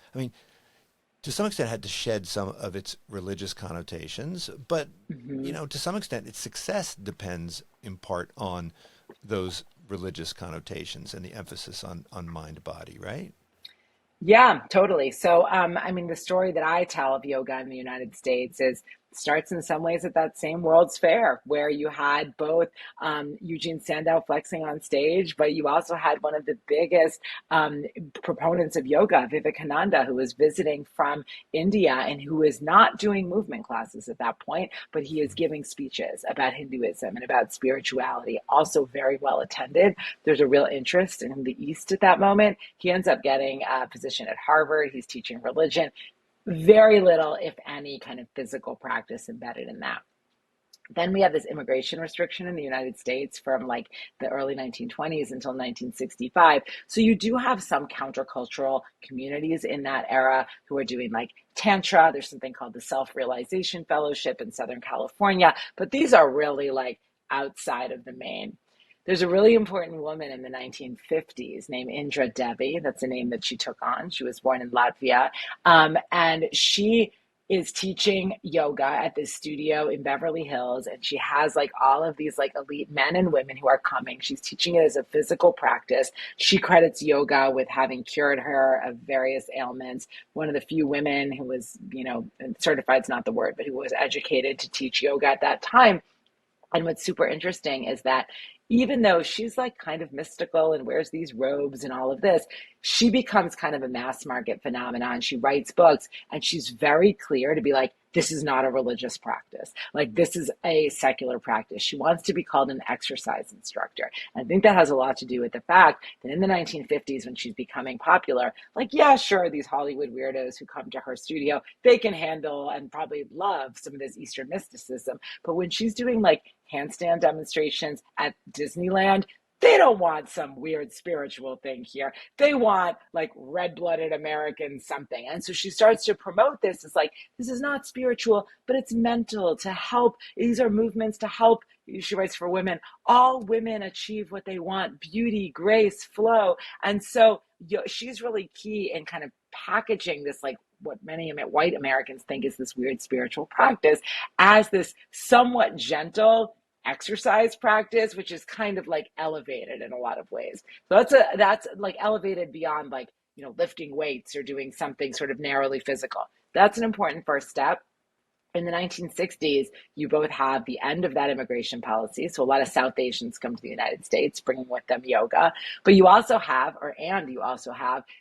to some extent had to shed some of its religious connotations, but to some extent its success depends in part on those religious connotations and the emphasis on mind body, right? Yeah, totally. So, the story that I tell of yoga in the United States starts in some ways at that same World's Fair, where you had both Eugene Sandow flexing on stage, but you also had one of the biggest proponents of yoga, Vivekananda, who was visiting from India and who is not doing movement classes at that point, but he is giving speeches about Hinduism and about spirituality, also very well attended. There's a real interest in the East at that moment. He ends up getting a position at Harvard. He's teaching religion. Very little, if any, kind of physical practice embedded in that. Then we have this immigration restriction in the United States from like the early 1920s until 1965. So you do have some countercultural communities in that era who are doing like Tantra. There's something called the Self-Realization Fellowship in Southern California, but these are really like outside of the main. There's a really important woman in the 1950s named Indra Devi. That's a name that she took on. She was born in Latvia. And she is teaching yoga at this studio in Beverly Hills. And she has like all of these like elite men and women who are coming. She's teaching it as a physical practice. She credits yoga with having cured her of various ailments. One of the few women who was, certified is not the word, but who was educated to teach yoga at that time. And what's super interesting is that even though she's like kind of mystical and wears these robes and all of this, she becomes kind of a mass market phenomenon. She writes books and she's very clear to be like, this is not a religious practice. Like, this is a secular practice. She wants to be called an exercise instructor. And I think that has a lot to do with the fact that in the 1950s, when she's becoming popular, like, yeah, sure, these Hollywood weirdos who come to her studio, they can handle and probably love some of this Eastern mysticism. But when she's doing like handstand demonstrations at Disneyland, they don't want some weird spiritual thing here. They want like red-blooded American something. And so she starts to promote this. It's like, this is not spiritual, but it's mental, to help. These are movements to help. She writes for women. All women achieve what they want: beauty, grace, flow. And so she's really key in kind of packaging this, like what many white Americans think is this weird spiritual practice, as this somewhat gentle exercise practice, which is kind of like elevated in a lot of ways. So that's like elevated beyond like, lifting weights or doing something sort of narrowly physical. That's an important first step. In the 1960s, you both have the end of that immigration policy. So a lot of South Asians come to the United States, bringing with them yoga. But you also have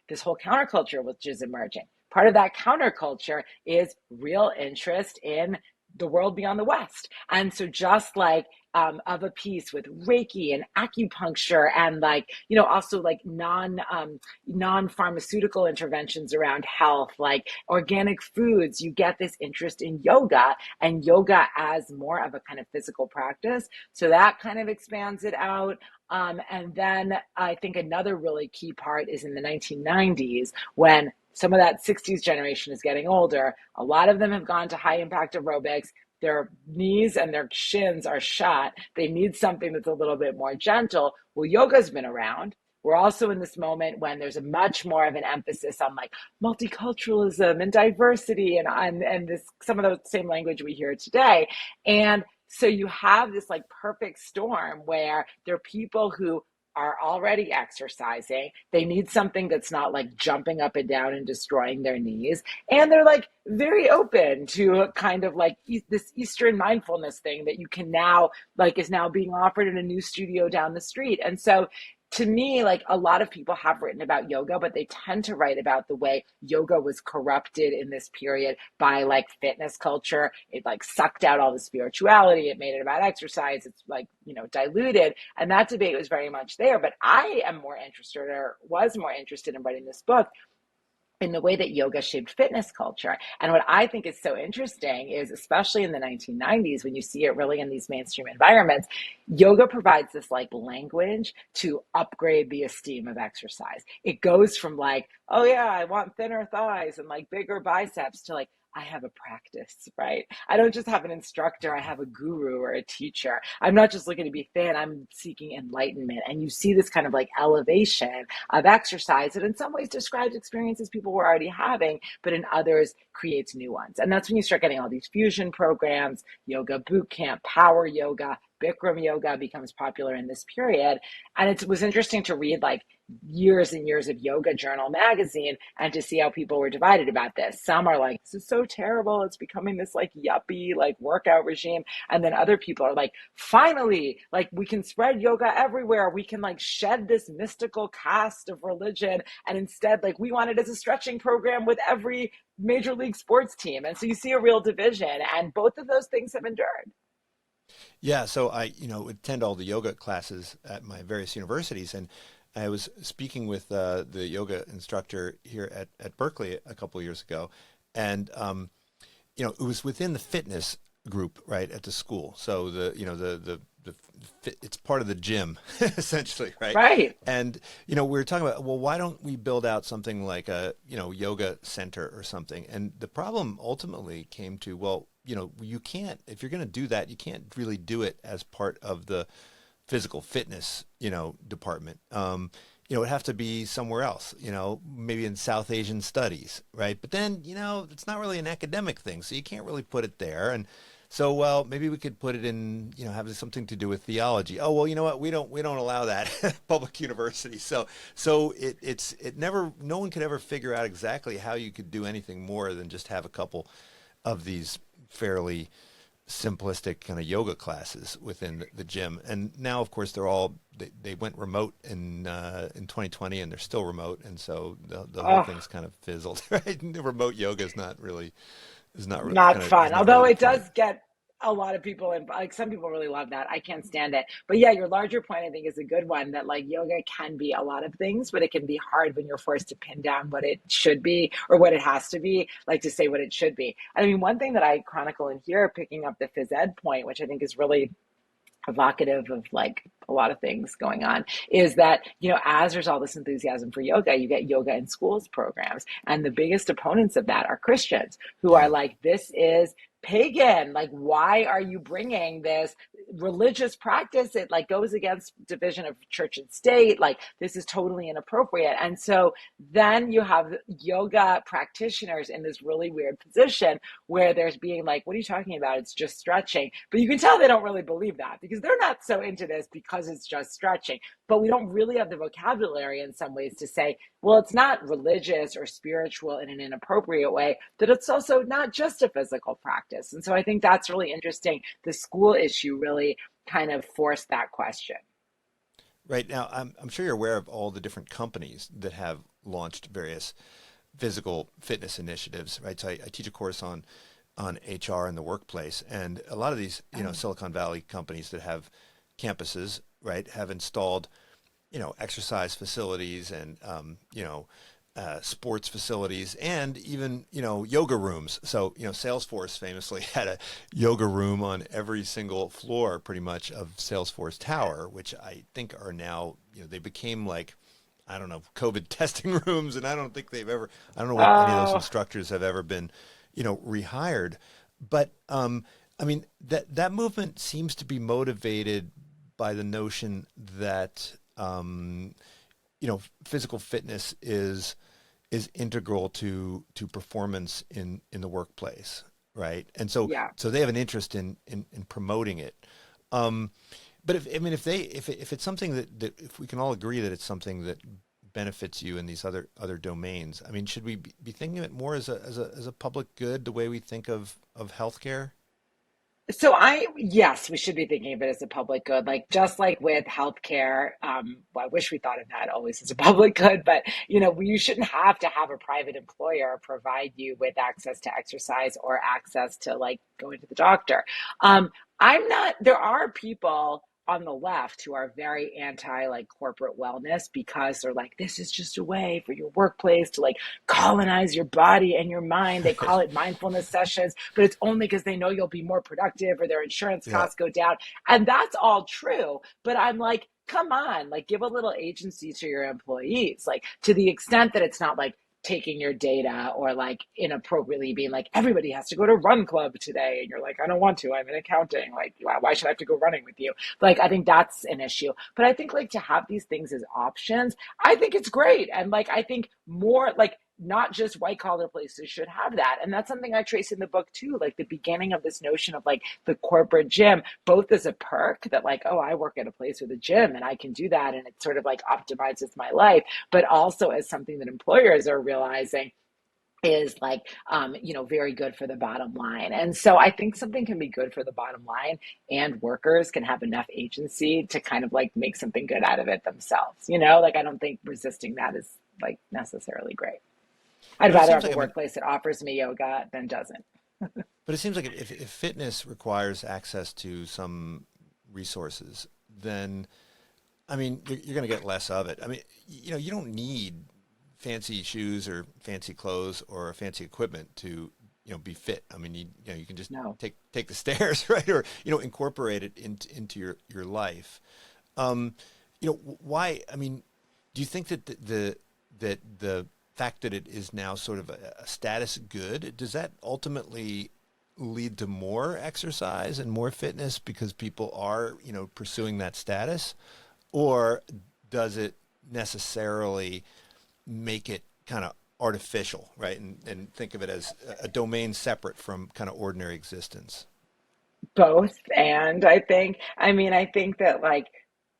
this whole counterculture, which is emerging. Part of that counterculture is real interest in the world beyond the West. And so just like of a piece with Reiki and acupuncture and like, also like non-pharmaceutical interventions around health, like organic foods, you get this interest in yoga, and yoga as more of a kind of physical practice. So that kind of expands it out. And then I think another really key part is in the 1990s, when some of that 60s generation is getting older. A lot of them have gone to high impact aerobics. Their knees and their shins are shot. They need something that's a little bit more gentle. Well, yoga's been around. We're also in this moment when there's a much more of an emphasis on like multiculturalism and diversity and this, some of the same language we hear today. And so you have this like perfect storm where there are people who are already exercising. They need something that's not like jumping up and down and destroying their knees. And they're like very open to kind of like this Eastern mindfulness thing that you can now, like, is now being offered in a new studio down the street. And so to me, like, a lot of people have written about yoga, but they tend to write about the way yoga was corrupted in this period by like fitness culture. It like sucked out all the spirituality. It made it about exercise. It's like, diluted. And that debate was very much there. But I am more interested, or was more interested, in writing this book in the way that yoga shaped fitness culture. And what I think is so interesting is, especially in the 1990s, when you see it really in these mainstream environments, yoga provides this like language to upgrade the esteem of exercise. It goes from like, oh yeah, I want thinner thighs and like bigger biceps, to like, I have a practice, right? I don't just have an instructor, I have a guru or a teacher. I'm not just looking to be thin, I'm seeking enlightenment. And you see this kind of like elevation of exercise that in some ways describes experiences people were already having, but in others creates new ones. And that's when you start getting all these fusion programs, yoga boot camp, power yoga, Bikram yoga becomes popular in this period. And it was interesting to read like years and years of Yoga Journal magazine and to see how people were divided about this. Some are like, this is so terrible, it's becoming this like yuppie like workout regime. And then other people are like, finally, like we can spread yoga everywhere. We can like shed this mystical caste of religion. And instead, like, we want it as a stretching program with every major league sports team. And so you see a real division, and both of those things have endured. Yeah, so I, attend all the yoga classes at my various universities, and I was speaking with the yoga instructor here at Berkeley a couple of years ago, and it was within the fitness group, right, at the school. So it's part of the gym, essentially, right? Right. And we were talking about, well, why don't we build out something like a yoga center or something? And the problem ultimately came to, well, you can't, if you're going to do that, you can't really do it as part of the physical fitness, department. It would have to be somewhere else, maybe in South Asian studies, right? But then, it's not really an academic thing, so you can't really put it there. And so, well, maybe we could put it in, have something to do with theology. Oh, well, you know what? We don't allow that at public university. So no one could ever figure out exactly how you could do anything more than just have a couple of these fairly simplistic kind of yoga classes within the gym. And now, of course, they went remote in 2020, and they're still remote. And so the whole thing's kind of fizzled, right? And the remote yoga is not really is not really Not kind of is fun. not really Although the it point. does get a lot of people in, like some people really love that. I can't stand it. But yeah, your larger point I think is a good one, that like yoga can be a lot of things, but it can be hard when you're forced to pin down what it should be or what it has to be, like to say what it should be. I mean, one thing that I chronicle in here, picking up the phys ed point, which I think is really evocative of like a lot of things going on, is that, you know, as there's all this enthusiasm for yoga, you get yoga in schools programs, and the biggest opponents of that are Christians who are Yeah. like, this is pagan, like why are you bringing this religious practice? It like goes against division of church and state, like this is totally inappropriate. And so then you have yoga practitioners in this really weird position where there's being like, what are you talking about? It's just stretching. But you can tell they don't really believe that because they're not so into this because it's just stretching. But we don't really have the vocabulary in some ways to say, well, it's not religious or spiritual in an inappropriate way, that it's also not just a physical practice. And so I think that's really interesting. The school issue really kind of forced that question. Right now, I'm sure you're aware of all the different companies that have launched various physical fitness initiatives, right? So I teach a course on HR in the workplace, and a lot of these, you know, Oh. Silicon Valley companies that have campuses, right, have installed, you know, exercise facilities and sports facilities, and even, you know, yoga rooms. So, you know, Salesforce famously had a yoga room on every single floor pretty much of Salesforce Tower, which I think are now, you know, they became like, I don't know, COVID testing rooms, and I don't think they've ever, I don't know what any of those Oh, instructors have ever been, you know, rehired. But I mean, that movement seems to be motivated by the notion that you know, physical fitness is integral to performance in the workplace, right? And so yeah. so they have an interest in promoting it. Um, but if I mean if it's something that if we can all agree that it's something that benefits you in these other domains, I mean, should we be thinking of it more as a public good, the way we think of healthcare? So yes, we should be thinking of it as a public good, like just like with healthcare. Well, I wish we thought of that always as a public good, but you know, you shouldn't have to have a private employer provide you with access to exercise or access to like going to the doctor. I'm not, there are people on the left who are very anti like corporate wellness because they're like, this is just a way for your workplace to like colonize your body and your mind. They call Right. it mindfulness sessions, but it's only because they know you'll be more productive or their insurance Yeah. costs go down. And that's all true. But I'm like, come on, like give a little agency to your employees, like to the extent that it's not like taking your data or like inappropriately being like everybody has to go to run club today and you're like I don't want to, I'm in accounting, like why should I have to go running with you? Like I think that's an issue, but I think like to have these things as options, I think it's great. And like I think more like not just white collar places should have that. And that's something I trace in the book too, like the beginning of this notion of like the corporate gym, both as a perk that like, oh, I work at a place with a gym and I can do that. And it sort of like optimizes my life, but also as something that employers are realizing is like you know, very good for the bottom line. And so I think something can be good for the bottom line and workers can have enough agency to kind of like make something good out of it themselves, you know, like I don't think resisting that is like necessarily great. I'd But it rather seems have a like, I mean, workplace that offers me yoga than doesn't. but it seems like if fitness requires access to some resources, then I mean, you're going to get less of it. I mean, you know, you don't need fancy shoes or fancy clothes or fancy equipment to, you know, be fit. I mean, you know, you can just No. take the stairs, right? Or, you know, incorporate it into your life. Um, you know, why? I mean, do you think that the fact that it is now sort of a status good, does that ultimately lead to more exercise and more fitness because people are, you know, pursuing that status? Or does it necessarily make it kind of artificial, right? And think of it as a domain separate from kind of ordinary existence. Both. And I think, I mean, I think that like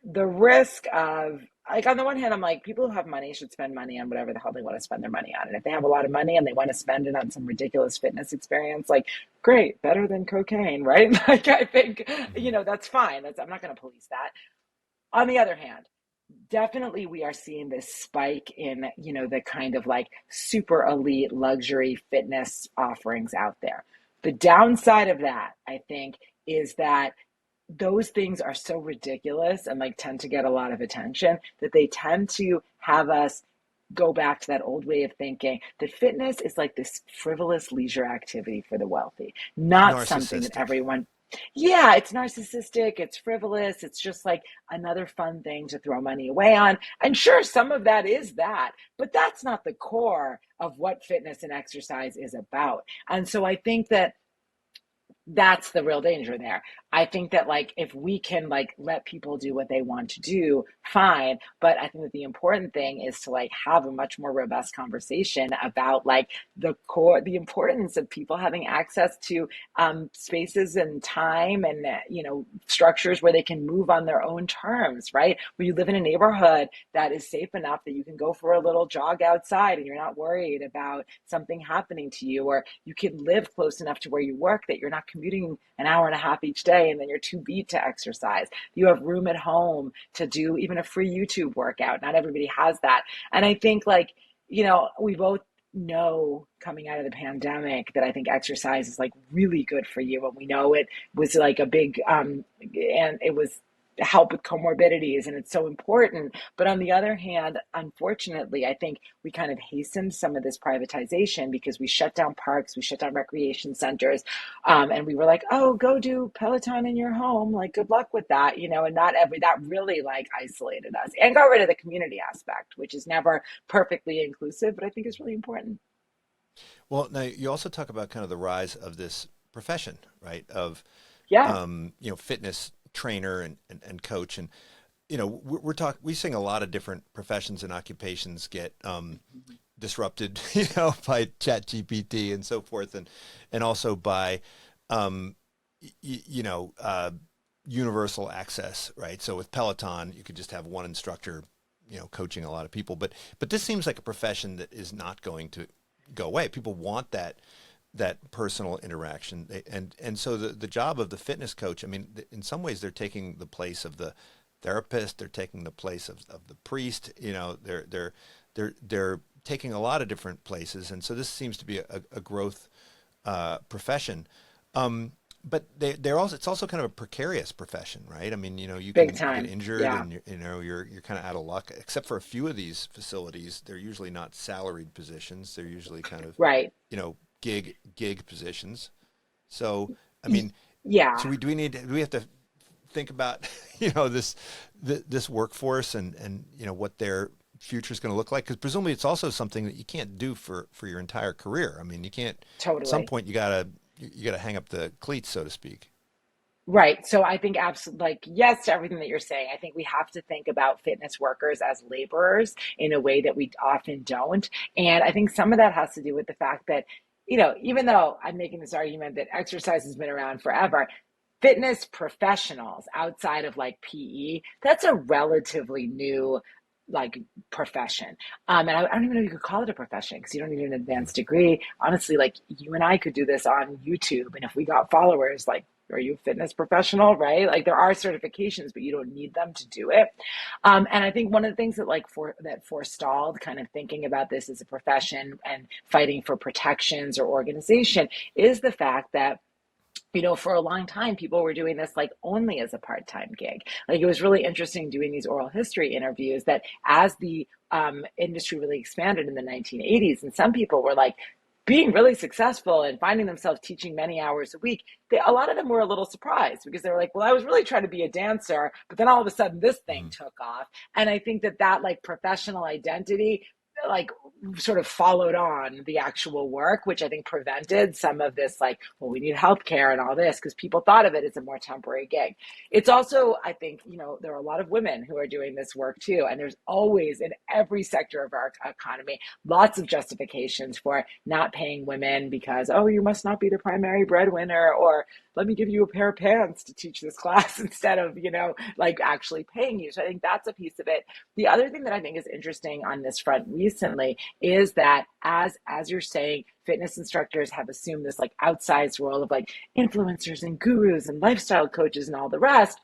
the risk of, like, on the one hand, I'm like, people who have money should spend money on whatever the hell they want to spend their money on. And if they have a lot of money and they want to spend it on some ridiculous fitness experience, like, great, better than cocaine, right? Like, I think, you Hmm. know, that's fine. That's, I'm not going to police that. On the other hand, definitely we are seeing this spike in, the kind of like super elite luxury fitness offerings out there. The downside of that, I think, is that those things are so ridiculous and like tend to get a lot of attention that they tend to have us go back to that old way of thinking that fitness is like this frivolous leisure activity for the wealthy, not something that Narcissistic. everyone. Yeah, it's narcissistic, it's frivolous, it's just like another fun thing to throw money away on. And sure, some of that is that, but that's not the core of what fitness and exercise is about. And so I think that that's the real danger there. I think that like if we can like let people do what they want to do, fine. But I think that the important thing is to like have a much more robust conversation about like the importance of people having access to spaces and time and structures where they can move on their own terms, right? Where you live in a neighborhood that is safe enough that you can go for a little jog outside and you're not worried about something happening to you, or you can live close enough to where you work that you're not commuting an hour and a half each day and then you're too beat to exercise. You have room at home to do even a free YouTube workout. Not everybody has that. And I think like, we both know coming out of the pandemic that I think exercise is like really good for you. And we know it was like a big, and it was help with comorbidities and it's so important. But on the other hand, unfortunately, I think we kind of hastened some of this privatization because we shut down parks, we shut down recreation centers, and we were like, oh, go do Peloton in your home. Like, good luck with that, and that really like isolated us and got rid of the community aspect, which is never perfectly inclusive, but I think is really important. Well, now you also talk about kind of the rise of this profession, right? Of Yeah. fitness trainer and coach, and we seeing a lot of different professions and occupations get disrupted, by Chat GPT and so forth, and also by universal access, right? So with Peloton, you could just have one instructor, coaching a lot of people, but this seems like a profession that is not going to go away. People want that personal interaction, and so the job of the fitness coach, I mean, in some ways they're taking the place of the therapist, they're taking the place of the priest, they're taking a lot of different places, and so this seems to be a growth profession. But it's also kind of a precarious profession, right? I mean, you Big can get time. injured Yeah. and you're kind of out of luck. Except for a few of these facilities, they're usually not salaried positions. They're usually kind of, Right. gig positions. So, I Y- mean, so Yeah. do we have to think about, this workforce and what their future is going to look like? Because presumably it's also something that you can't do for your entire career. I mean, you can't. At some Totally. point, you gotta hang up the cleats, so to speak. Right. So I think absolutely, like, yes to everything that you're saying. I think we have to think about fitness workers as laborers in a way that we often don't. And I think some of that has to do with the fact that, even though I'm making this argument that exercise has been around forever, fitness professionals outside of like PE, that's a relatively new like profession. And I don't even know if you could call it a profession because you don't need an advanced degree. Honestly, like you and I could do this on YouTube. And if we got followers, like, are you a fitness professional, right? Like there are certifications, but you don't need them to do it. And I think one of the things that that forestalled kind of thinking about this as a profession and fighting for protections or organization is the fact that for a long time, people were doing this like only as a part-time gig. Like it was really interesting doing these oral history interviews that as the industry really expanded in the 1980s, and some people were like being really successful and finding themselves teaching many hours a week, a lot of them were a little surprised because they were like, well, I was really trying to be a dancer, but then all of a sudden this thing Mhm. took off. And I think that like professional identity like sort of followed on the actual work, which I think prevented some of this, like, well, we need healthcare and all this, because people thought of it as a more temporary gig. It's also, I think, there are a lot of women who are doing this work too. And there's always in every sector of our economy, lots of justifications for not paying women because, oh, you must not be the primary breadwinner, or let me give you a pair of pants to teach this class instead of, like actually paying you. So I think that's a piece of it. The other thing that I think is interesting on this front recently is that as you're saying, fitness instructors have assumed this like outsized role of like influencers and gurus and lifestyle coaches and all the rest.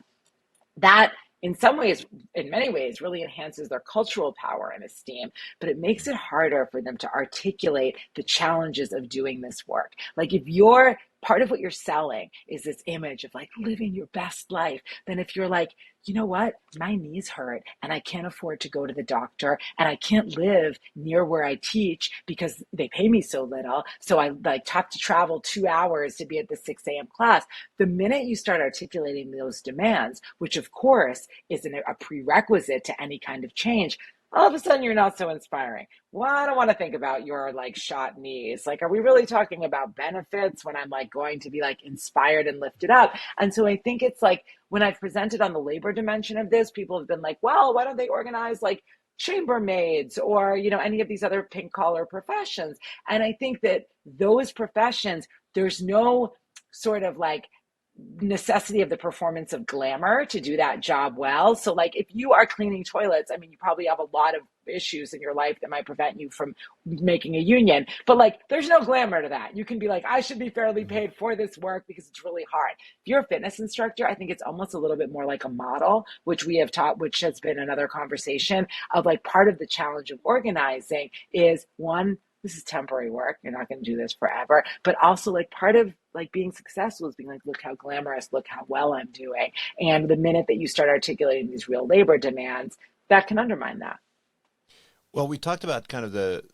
That in some ways, in many ways, really enhances their cultural power and esteem, but it makes it harder for them to articulate the challenges of doing this work. Like if you're part of what you're selling is this image of like living your best life, then if you're like, you know what, my knees hurt and I can't afford to go to the doctor and I can't live near where I teach because they pay me so little, so I like have to travel 2 hours to be at the 6 a.m. class. The minute you start articulating those demands, which of course is a prerequisite to any kind of change, all of a sudden you're not so inspiring. Well, I don't want to think about your like shot knees. Like, are we really talking about benefits when I'm like going to be like inspired and lifted up? And so I think it's like when I've presented on the labor dimension of this, people have been like, well, why don't they organize like chambermaids or, you know, any of these other pink collar professions? And I think that those professions, there's no sort of like necessity of the performance of glamour to do that job well. So like if you are cleaning toilets, I mean, you probably have a lot of issues in your life that might prevent you from making a union, but like there's no glamour to that. You can be like, I should be fairly paid for this work because it's really hard. If you're a fitness instructor, I think it's almost a little bit more like a model, which we have taught, which has been another conversation of like part of the challenge of organizing is one, this is temporary work. You're not going to do this forever. But also like part of like being successful is being like, look how glamorous, look how well I'm doing. And the minute that you start articulating these real labor demands, that can undermine that. Well, we talked about kind of the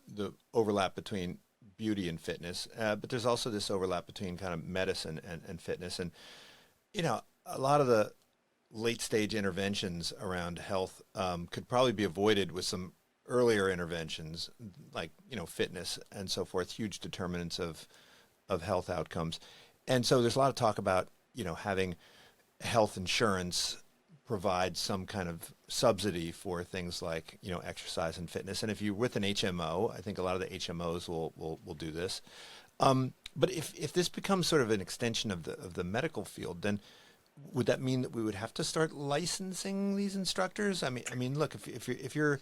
overlap between beauty and fitness, but there's also this overlap between kind of medicine and fitness. And, you know, a lot of the late stage interventions around health could probably be avoided with some earlier interventions like, you know, fitness and so forth, huge determinants of health outcomes. And so there's a lot of talk about, you know, having health insurance provide some kind of subsidy for things like, you know, exercise and fitness. And if you're with an HMO, I think a lot of the HMOs will do this. But if this becomes sort of an extension of the medical field, then would that mean that we would have to start licensing these instructors? I mean, look, if your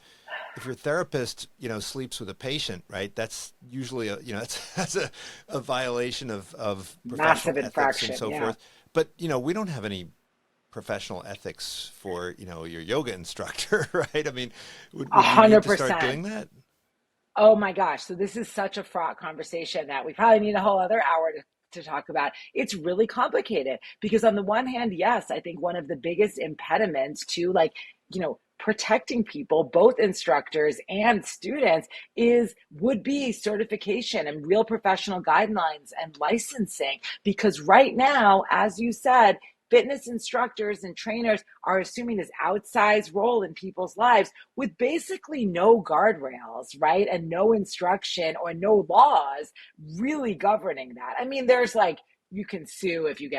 therapist, you know, sleeps with a patient, right? That's usually that's a violation of Massive professional ethics and so infraction, yeah. forth. But you know, we don't have any professional ethics for, you know, your yoga instructor, right? I mean, would we need to start 100%. doing that? Oh my gosh. So this is such a fraught conversation that we probably need a whole other hour to talk about. It's really complicated because on the one hand, yes, I think one of the biggest impediments to like, you know, protecting people, both instructors and students, would be certification and real professional guidelines and licensing. Because right now, as you said, fitness instructors and trainers are assuming this outsized role in people's lives with basically no guardrails, right? And no instruction or no laws really governing that. I mean, there's like, you can sue if you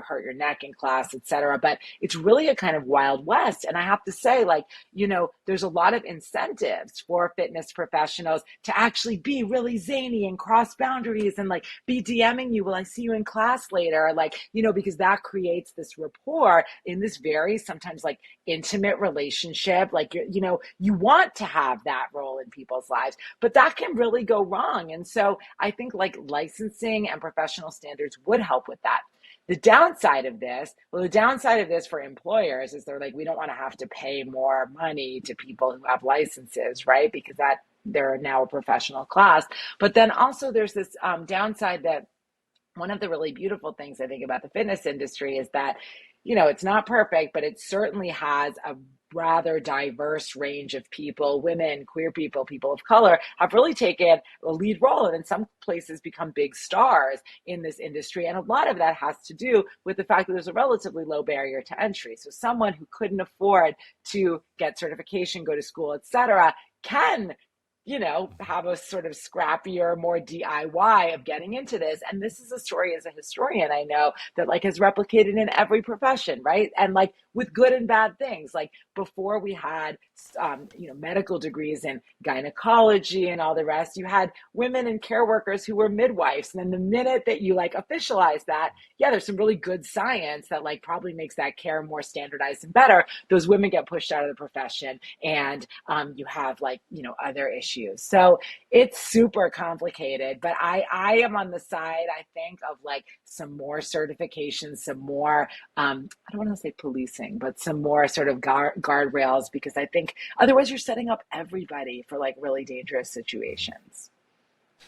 hurt your neck in class, et cetera. But it's really a kind of Wild West. And I have to say, like, you know, there's a lot of incentives for fitness professionals to actually be really zany and cross boundaries and like be DMing you, will I see you in class later? Like, you know, because that creates this rapport in this very sometimes like intimate relationship. Like, you know, you want to have that role in people's lives, but that can really go wrong. And so I think like licensing and professional standards would help with that. The downside of this, for employers is they're like, we don't want to have to pay more money to people who have licenses, right? Because that they're now a professional class. But then also there's this downside that one of the really beautiful things I think about the fitness industry is that, you know, it's not perfect, but it certainly has a rather diverse range of people, women, queer people, people of color, have really taken a lead role and in some places become big stars in this industry. And a lot of that has to do with the fact that there's a relatively low barrier to entry. So someone who couldn't afford to get certification, go to school, et cetera, can, you know, have a sort of scrappier, more DIY of getting into this. And this is a story as a historian, I know, that like has replicated in every profession, right? And like with good and bad things. Like before we had, you know, medical degrees in gynecology and all the rest, you had women and care workers who were midwives. And then the minute that you like officialize that, yeah, there's some really good science that like probably makes that care more standardized and better. Those women get pushed out of the profession and you have like, you know, other issues issues. So it's super complicated, but I am on the side, I think, of like some more certifications, some more, I don't want to say policing, but some more sort of guardrails, because I think otherwise you're setting up everybody for like really dangerous situations.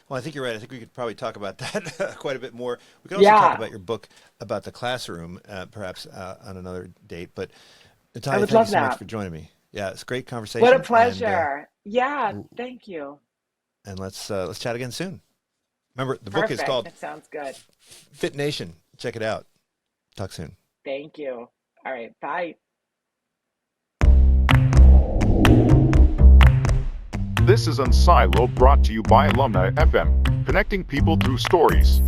Well, I think you're right. I think we could probably talk about that quite a bit more. We could also talk Yeah, about your book about the classroom, perhaps on another date. But I Natalia, would thank you love so much that. for joining me. Yeah, it's a great What a conversation, pleasure. Yeah, w- thank you. and let's chat again soon. Remember, the book is Perfect. called That sounds good. Fit Nation. Check it out. Talk soon. Thank you. All right, bye. This is Unsilo, brought to you by Alumni FM, connecting people through stories.